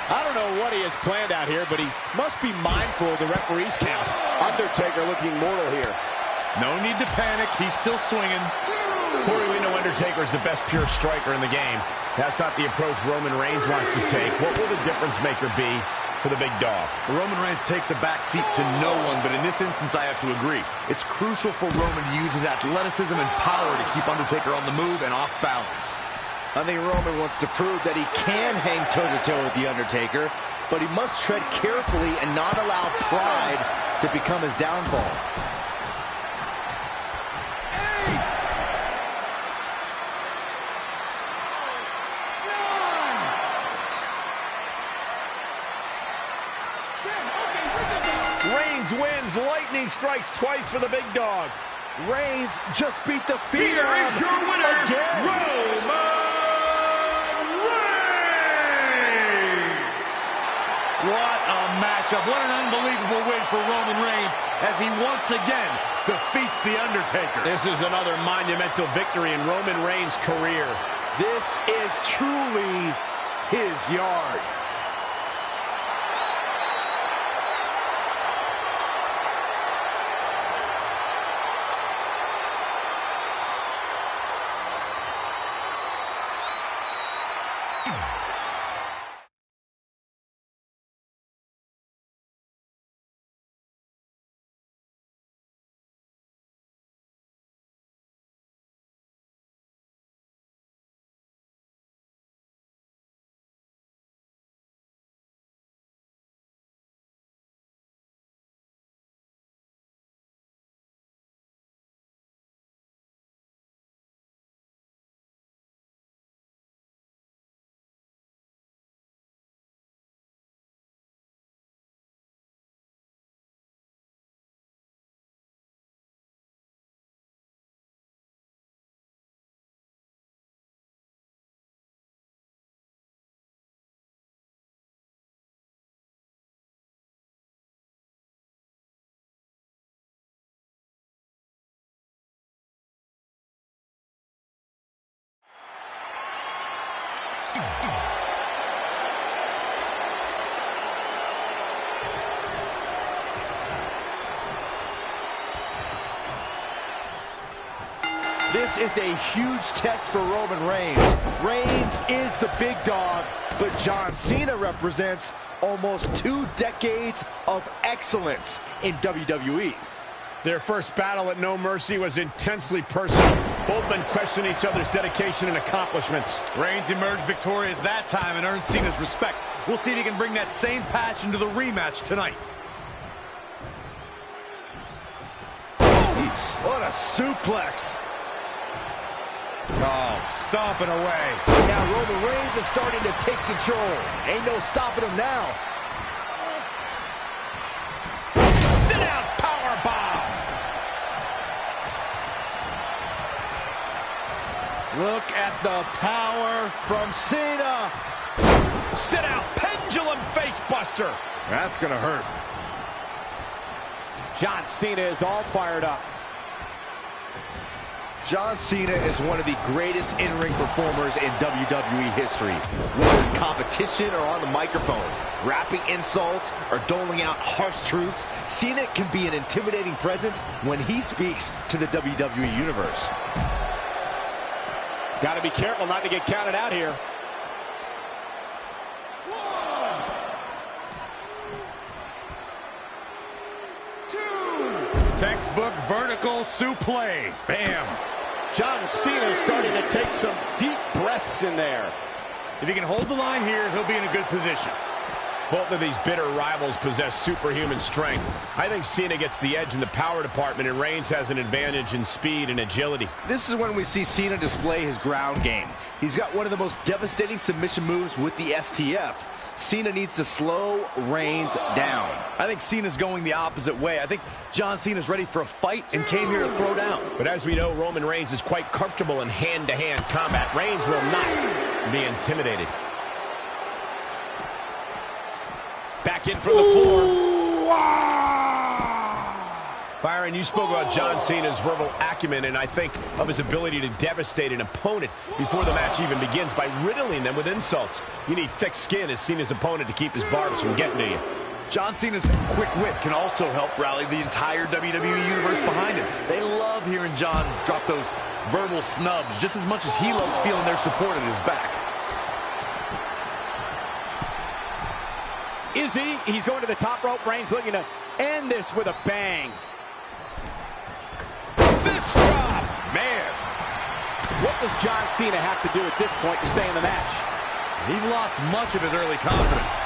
I don't know what he has planned out here, but he must be mindful of the referee's count. Undertaker looking mortal here. No need to panic. He's still swinging. Corey, we know Undertaker is the best pure striker in the game. That's not the approach Roman Reigns wants to take. What will the difference maker be for the Big Dog? Roman Reigns takes a back seat to no one, but in this instance, I have to agree. It's crucial for Roman to use his athleticism and power to keep Undertaker on the move and off balance. I think Roman wants to prove that he can hang toe-to-toe with The Undertaker, but he must tread carefully and not allow pride to become his downfall. 10. Reigns wins. Lightning strikes twice for the Big Dog. Reigns just beat the Here Phenom is your winner, again. Roman Reigns! What a matchup. What an unbelievable win for Roman Reigns as he once again defeats The Undertaker. This is another monumental victory in Roman Reigns' career. This is truly his yard. This is a huge test for Roman Reigns. Reigns is the big dog, but John Cena represents almost 2 decades of excellence in WWE. Their first battle at No Mercy was intensely personal. Both men questioned each other's dedication and accomplishments. Reigns emerged victorious that time and earned Cena's respect. We'll see if he can bring that same passion to the rematch tonight. What a suplex. Oh, stomping away. Now Roman Reigns is starting to take control. Ain't no stopping him now. Sit down, powerbomb. Look at the power from Cena. Sit out, pendulum facebuster. That's gonna hurt. John Cena is all fired up. John Cena is one of the greatest in-ring performers in WWE history. Whether in competition or on the microphone, rapping insults or doling out harsh truths, Cena can be an intimidating presence when he speaks to the WWE Universe. Got to be careful not to get counted out here. Textbook vertical suplex. Bam. John Cena is starting to take some deep breaths in there. If he can hold the line here, he'll be in a good position. Both of these bitter rivals possess superhuman strength. I think Cena gets the edge in the power department, and Reigns has an advantage in speed and agility. This is when we see Cena display his ground game. He's got one of the most devastating submission moves with the STF. Cena needs to slow Reigns down. I think Cena's going the opposite way. I think John Cena's ready for a fight and came here to throw down. But as we know, Roman Reigns is quite comfortable in hand-to-hand combat. Reigns will not be intimidated. Back in from the floor. Byron, you spoke about John Cena's verbal acumen, and I think of his ability to devastate an opponent before the match even begins by riddling them with insults. You need thick skin as Cena's opponent to keep his barbs from getting to you. John Cena's quick wit can also help rally the entire WWE Universe behind him. They love hearing John drop those verbal snubs just as much as he loves feeling their support at his back. Is he? He's going to the top rope. Reigns looking to end this with a bang. Fist drop. Man. What does John Cena have to do at this point to stay in the match? He's lost much of his early confidence.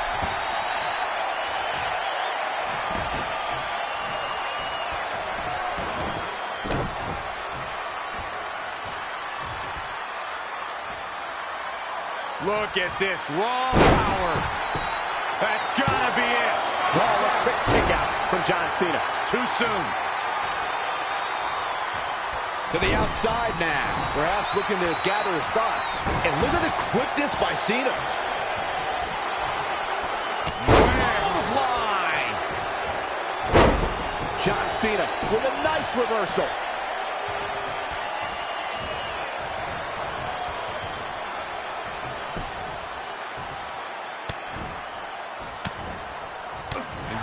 Look at this raw power. That's gotta be it. Oh, a quick kick out from John Cena. Too soon. To the outside now. Perhaps looking to gather his thoughts. And look at the quickness by Cena. Line. John Cena with a nice reversal.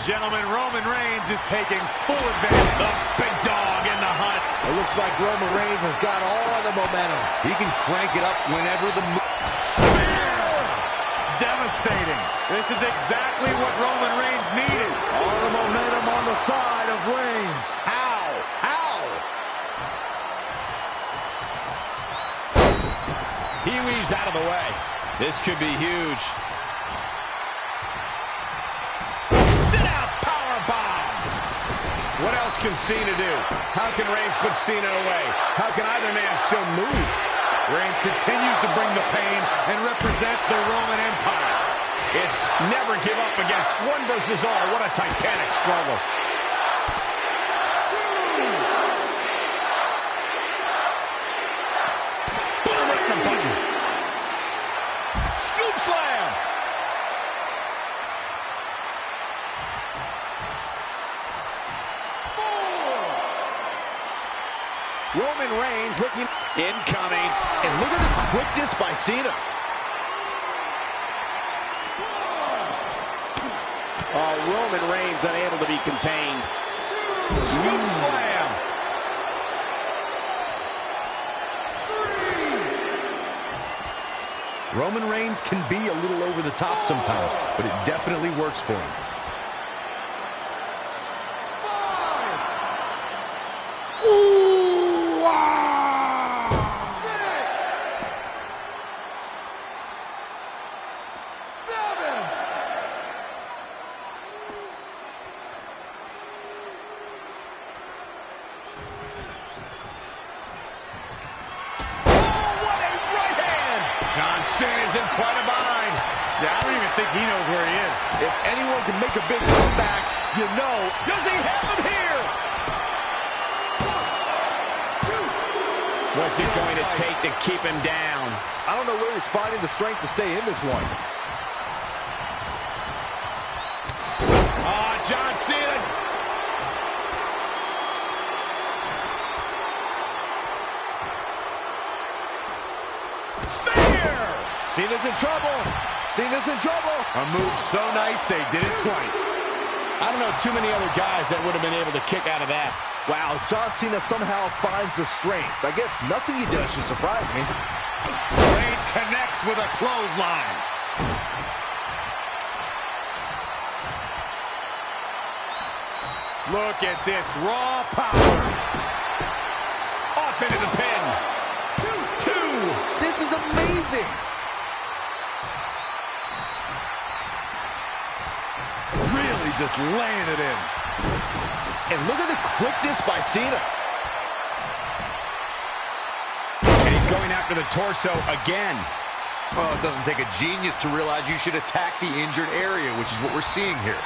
Gentlemen, Roman Reigns is taking full advantage. The big dog in the hunt. It looks like Roman Reigns has got all the momentum. He can crank it up whenever the... Spear! Devastating. This is exactly what Roman Reigns needed. All the momentum on the side of Reigns. How? How? He weaves out of the way. This could be huge. What else can Cena do? How can Reigns put Cena away? How can either man still move? Reigns continues to bring the pain and represent the Roman Empire. It's never give up against one versus all. What a titanic struggle. Boom, right in the button. Scoop slam. Roman Reigns looking incoming. And look at the quickness by Cena. Oh, Roman Reigns unable to be contained. Scoop slam. Roman Reigns can be a little over the top sometimes, but it definitely works for him. 5. Ooh, wow. 6. 7. John Cena's in quite a bind. Yeah, I don't even think he knows where he is. If anyone can make a big comeback, you know. Does he have him here? 1, 2. What's it going to take to keep him down? I don't know where he's finding the strength to stay in this one. Oh, John Cena. Cena's in trouble. Cena's in trouble. A move so nice, they did it twice. I don't know too many other guys that would have been able to kick out of that. Wow, John Cena somehow finds the strength. I guess nothing he does should surprise me. Reigns connects with a clothesline. Look at this raw power. Off into the pin. 2. This is amazing. Really just laying it in. And look at the quickness by Cena. And he's going after the torso again. Well, it doesn't take a genius to realize you should attack the injured area, which is what we're seeing here.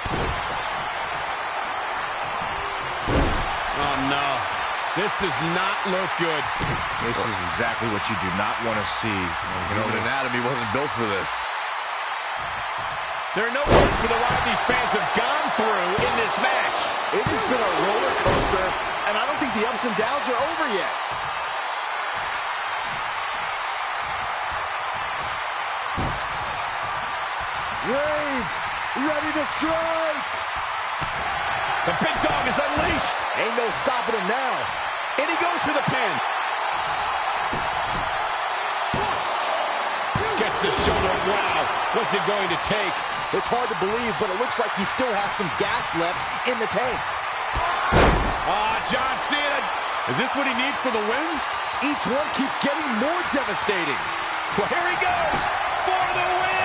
Oh, no. This does not look good. This is exactly what you do not want to see. Human anatomy wasn't built for this. There are no words for the ride these fans have gone through in this match. It has been a roller coaster, and I don't think the ups and downs are over yet. Reigns, ready to strike. The big dog is unleashed. Ain't no stopping him now. And he goes for the pin. Gets the shoulder. Wow. What's it going to take? It's hard to believe, but it looks like he still has some gas left in the tank. John Cena. Is this what he needs for the win? Each one keeps getting more devastating. Well, here he goes for the win.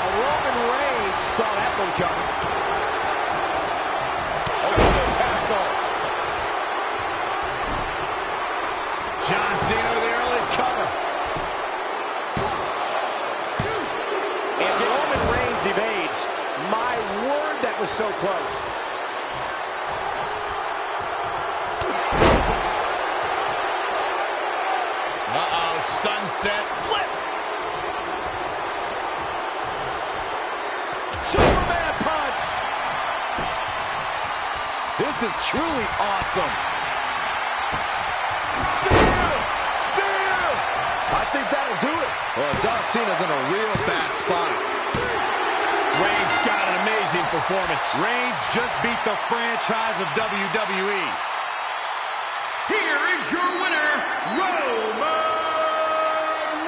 Roman Reigns saw that one coming. Shoulder tackle. John Cena with the early cover. 1, 2. And Roman Reigns evades. My word, that was so close. Uh-oh, sunset flip. Superman punch! This is truly awesome. Spear! Spear! I think that'll do it. Well, John Cena's in a real bad spot. Reigns got an amazing performance. Reigns just beat the franchise of WWE. Here is your winner, Roman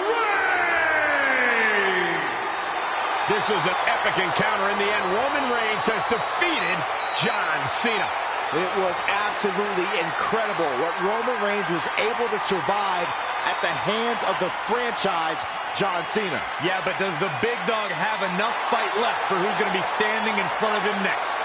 Reigns! This was an epic encounter. In the end, Roman Reigns has defeated John Cena. It was absolutely incredible what Roman Reigns was able to survive at the hands of the franchise, John Cena. Yeah, but does the big dog have enough fight left for who's going to be standing in front of him next?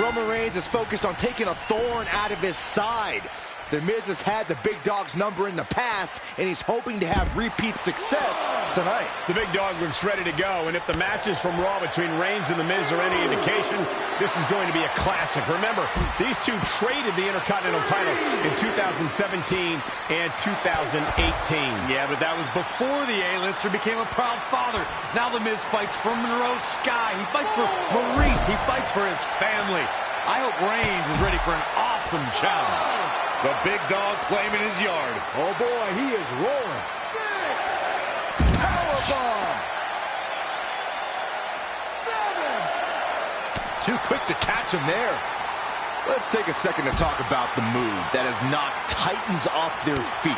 Roman Reigns is focused on taking a thorn out of his side. The Miz has had the Big Dog's number in the past, and he's hoping to have repeat success tonight. The Big Dog looks ready to go, and if the matches from Raw between Reigns and The Miz are any indication, this is going to be a classic. Remember, these two traded the Intercontinental title in 2017 and 2018. Yeah, but that was before the A-lister became a proud father. Now The Miz fights for Monroe Sky. He fights for Maurice. He fights for his family. I hope Reigns is ready for an awesome challenge. The Big Dog claiming his yard. Oh boy, he is rolling. 6. Powerbomb. 7. Too quick to catch him there. Let's take a second to talk about the move that has knocked Titans off their feet.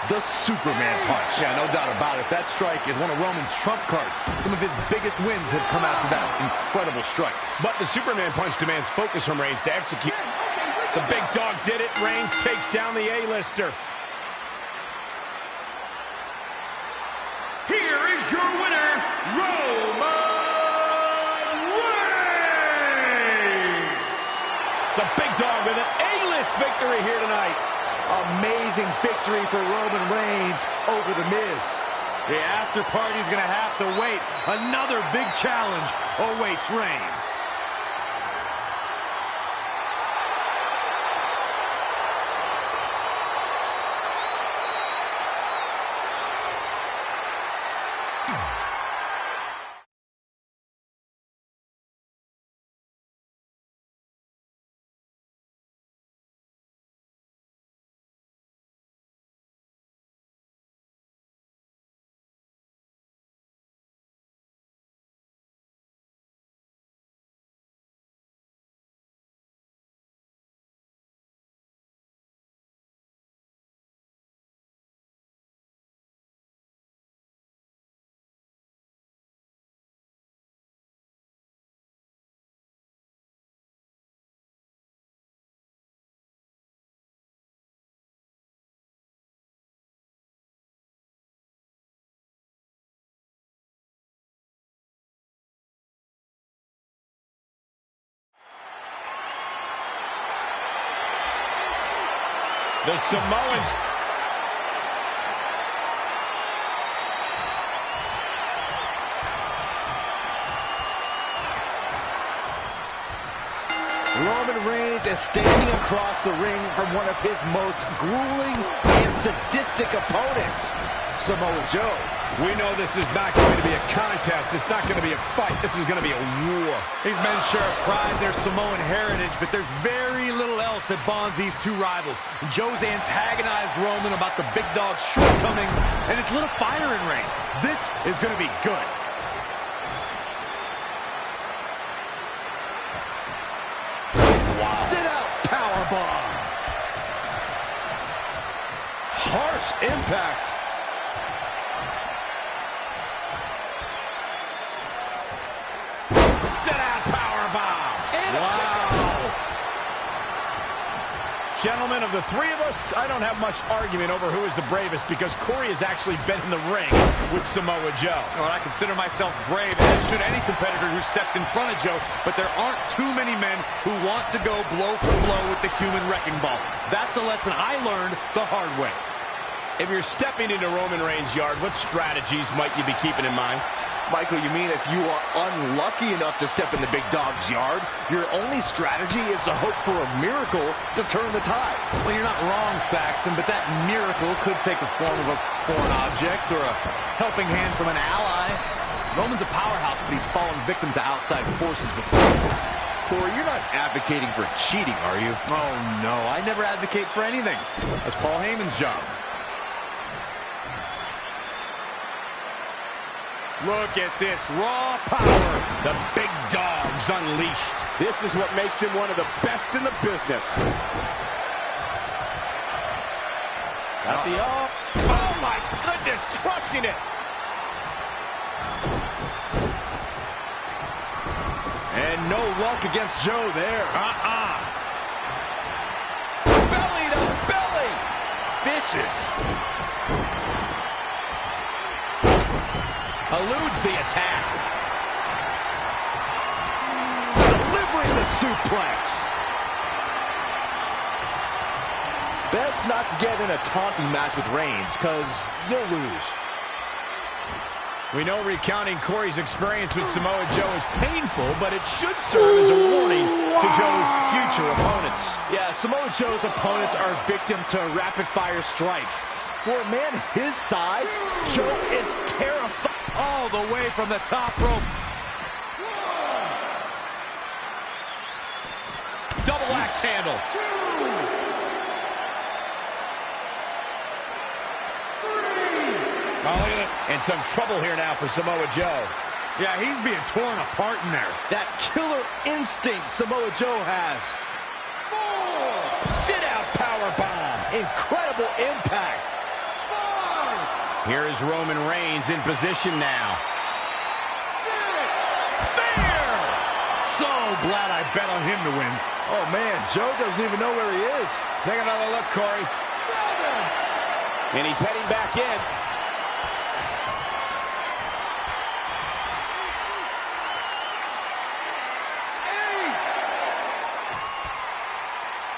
The Superman punch. Yeah, no doubt about it. That strike is one of Roman's trump cards. Some of his biggest wins have come after that incredible strike. But the Superman punch demands focus from Reigns to execute. The Big Dog did it. Reigns takes down the A-lister. Here is your winner, Roman Reigns. The Big Dog with an A-list victory here tonight. Amazing victory for Roman Reigns over The Miz. The after party's going to have to wait. Another big challenge awaits Reigns. The Samoans. Roman Reigns is standing across the ring from one of his most grueling and sadistic opponents, Samoa Joe. We know this is not going to be a contest. It's not going to be a fight. This is going to be a war. These men share a pride in their Samoan heritage, but there's very little else that bonds these two rivals. Joe's antagonized Roman about the Big Dog's shortcomings, and it's lit a fire in Reigns. This is going to be good. Wow. Sit out powerbomb. Harsh impact. Sit out powerbomb. Wow. Gentlemen, of the three of us, I don't have much argument over who is the bravest because Corey has actually been in the ring with Samoa Joe. Well, I consider myself brave, as should any competitor who steps in front of Joe, but there aren't too many men who want to go blow for blow with the human wrecking ball. That's a lesson I learned the hard way. If you're stepping into Roman Reigns' yard, what strategies might you be keeping in mind? Michael, you mean if you are unlucky enough to step in the Big Dog's yard, your only strategy is to hope for a miracle to turn the tide? Well, you're not wrong, Saxton, but that miracle could take the form of a foreign object or a helping hand from an ally. Roman's a powerhouse, but he's fallen victim to outside forces before. Corey, you're not advocating for cheating, are you? Oh, no, I never advocate for anything. That's Paul Heyman's job. Look at this raw power. The Big Dog's unleashed. This is what makes him one of the best in the business. At the Oh my goodness, crushing it. And no luck against Joe there. Belly to belly. Vicious. Eludes the attack. Delivering the suplex. Best not to get in a taunting match with Reigns, because you'll lose. We know recounting Corey's experience with Samoa Joe is painful, but it should serve as a warning to Joe's future opponents. Yeah, Samoa Joe's opponents are victim to rapid-fire strikes. For a man his size, Joe is terrified. All the way from the top rope. Double axe handle. Oh, look at it. And some trouble here now for Samoa Joe. Yeah, he's being torn apart in there. That killer instinct Samoa Joe has. 4. Sit-out powerbomb. Incredible impact. 5. Here is Roman Reigns in position now. 6. Spear! So glad I bet on him to win. Oh, man, Joe doesn't even know where he is. Take another look, Corey. 7. And he's heading back in.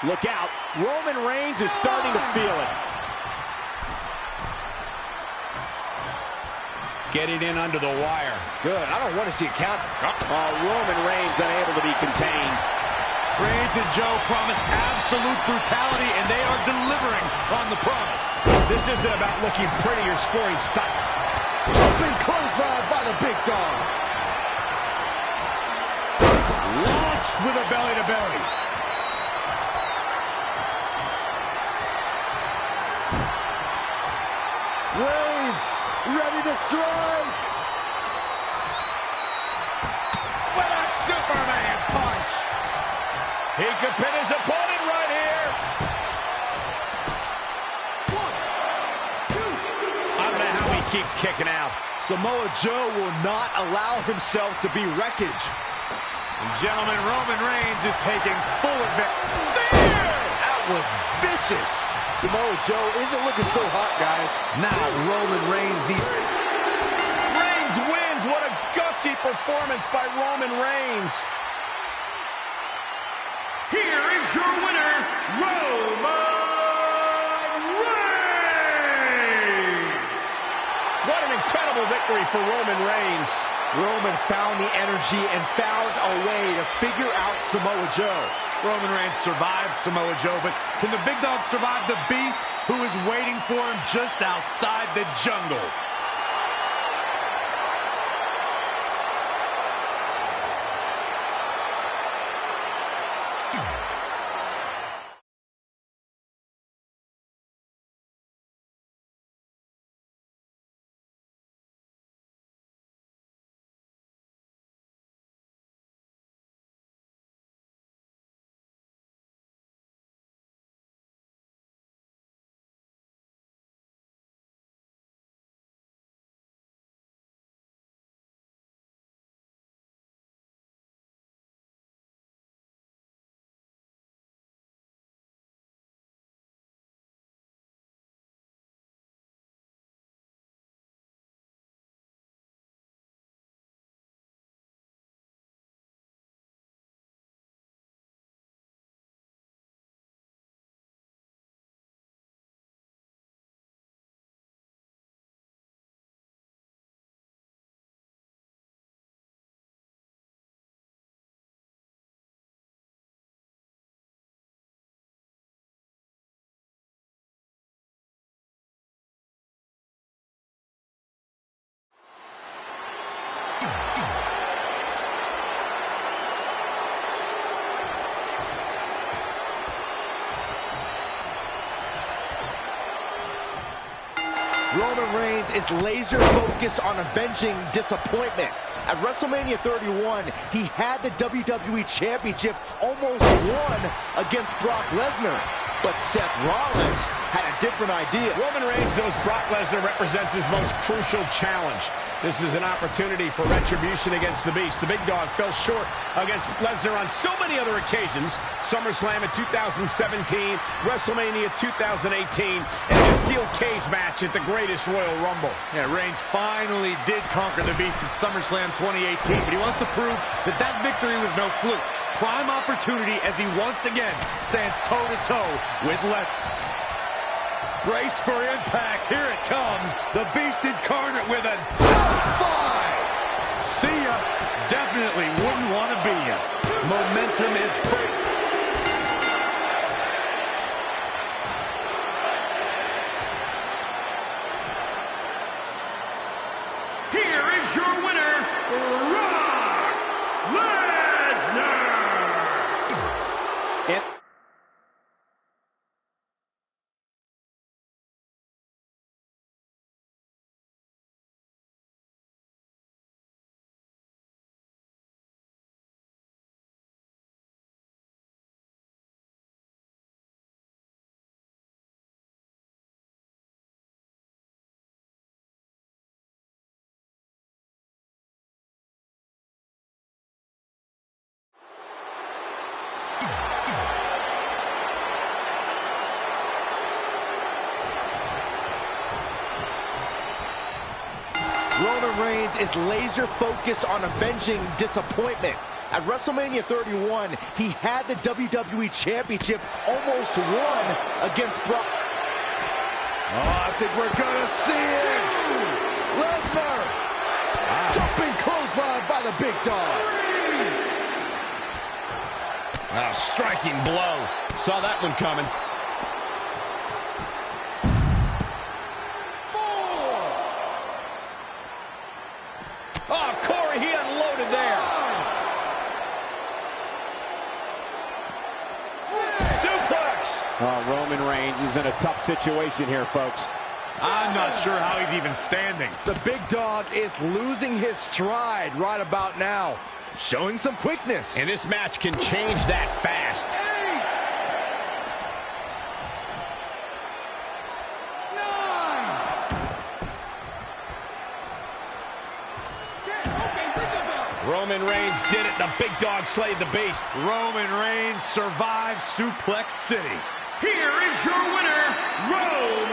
Look out. Roman Reigns is starting to feel it. Getting in under the wire. Good. I don't want to see a count. Roman Reigns unable to be contained. Reigns and Joe promise absolute brutality, and they are delivering on the promise. This isn't about looking pretty or scoring style. Jumping clothesline by the big dog. Launched with a belly-to-belly. Reigns ready to strike. With a Superman punch. He could pin his opponent right here. 1, 2. I don't know how he keeps kicking out. Samoa Joe will not allow himself to be wreckage. And gentlemen, Roman Reigns is taking full advantage. There! That was vicious. Samoa Joe isn't looking so hot, guys. Now Roman Reigns, Reigns wins. What a gutsy performance by Roman Reigns. Here is your winner, Roman Reigns! What an incredible victory for Roman Reigns. Roman found the energy and found a way to figure out Samoa Joe. Roman Reigns survived Samoa Joe, but can the big dog survive the beast who is waiting for him just outside the jungle? Roman Reigns is laser focused on avenging disappointment. At WrestleMania 31, he had the WWE Championship almost won against Brock Lesnar. But Seth Rollins had a different idea. Roman Reigns knows Brock Lesnar represents his most crucial challenge. This is an opportunity for retribution against the Beast. The big dog fell short against Lesnar on so many other occasions. SummerSlam in 2017, WrestleMania 2018, and a steel cage match at the Greatest Royal Rumble. Yeah, Reigns finally did conquer the Beast at SummerSlam 2018, but he wants to prove that that victory was no fluke. prime opportunity as he once again stands toe-to-toe with Brace for impact. Here it comes. The Beast incarnate with a five. See ya. Definitely wouldn't want to be ya. Momentum is free. Here is your winner, Brock Lesnar. Roman Reigns is laser focused on avenging disappointment. At WrestleMania 31, he had the WWE Championship almost won against Brock. Oh, I think we're gonna see it. Lesnar! Jumping clothesline by the big dog. A striking blow. Saw that one coming. Oh, Corey, he unloaded there. Suplex. Oh, Roman Reigns is in a tough situation here, folks. I'm not sure how he's even standing. The big dog is losing his stride right about now, showing some quickness. And this match can change that fast. 9. Roman Reigns did it. The big dog slayed the beast. Roman Reigns survives Suplex City. Here is your winner, Roman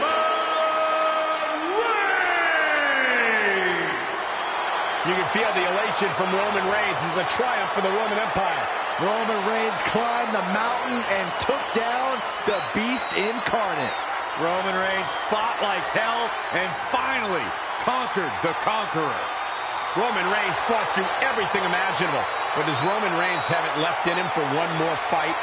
Reigns. You can feel the elation from Roman Reigns. This is a triumph for the Roman Empire. Roman Reigns climbed the mountain and took down the Beast incarnate. Roman Reigns fought like hell and finally conquered the Conqueror. Roman Reigns fought through everything imaginable. But does Roman Reigns have it left in him for one more fight?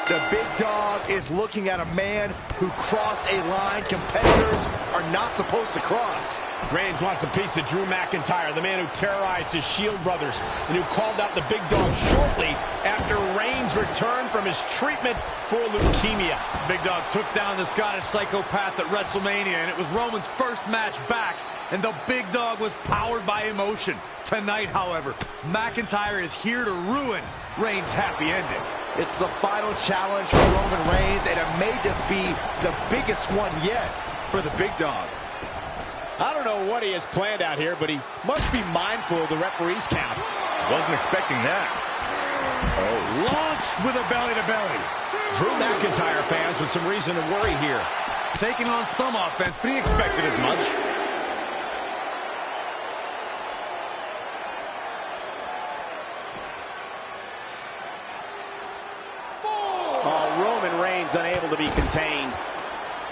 The big dog is looking at a man who crossed a line competitors are not supposed to cross. Reigns wants a piece of Drew McIntyre, the man who terrorized his Shield brothers and who called out the big dog shortly after Reigns returned from his treatment for leukemia. Big Dog took down the Scottish psychopath at WrestleMania, and it was Roman's first match back, and the Big Dog was powered by emotion. Tonight, however, McIntyre is here to ruin Reigns' happy ending. It's the final challenge for Roman Reigns, and it may just be the biggest one yet for the big dog. I don't know what he has planned out here, but he must be mindful of the referee's count. Wasn't expecting that. Launched with a belly-to-belly. Drew McIntyre fans with some reason to worry here. Taking on some offense, but he expected as much. was unable to be contained.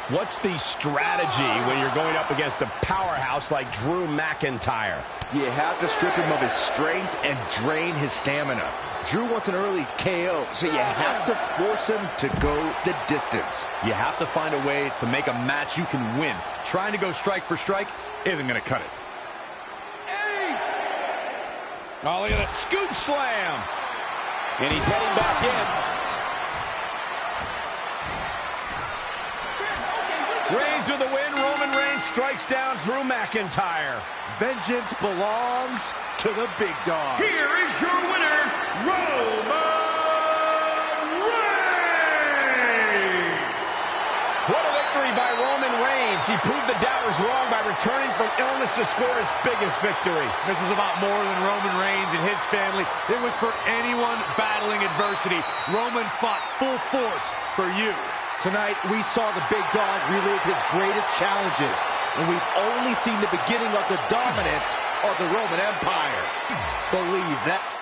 What's the strategy when you're going up against a powerhouse like Drew McIntyre? You have to strip him of his strength and drain his stamina. Drew wants an early KO, so you have to force him to go the distance. You have to find a way to make a match you can win. Trying to go strike for strike isn't going to cut it. 8. Oh, look at that scoop slam. And he's heading back in. Reigns with the win. Roman Reigns strikes down Drew McIntyre. Vengeance belongs to the big dog. Here is your winner, Roman Reigns! What a victory by Roman Reigns. He proved the doubters wrong by returning from illness to score his biggest victory. This was about more than Roman Reigns and his family. It was for anyone battling adversity. Roman fought full force for you. Tonight, we saw the big dog relive his greatest challenges, and we've only seen the beginning of the dominance of the Roman Empire. Believe that.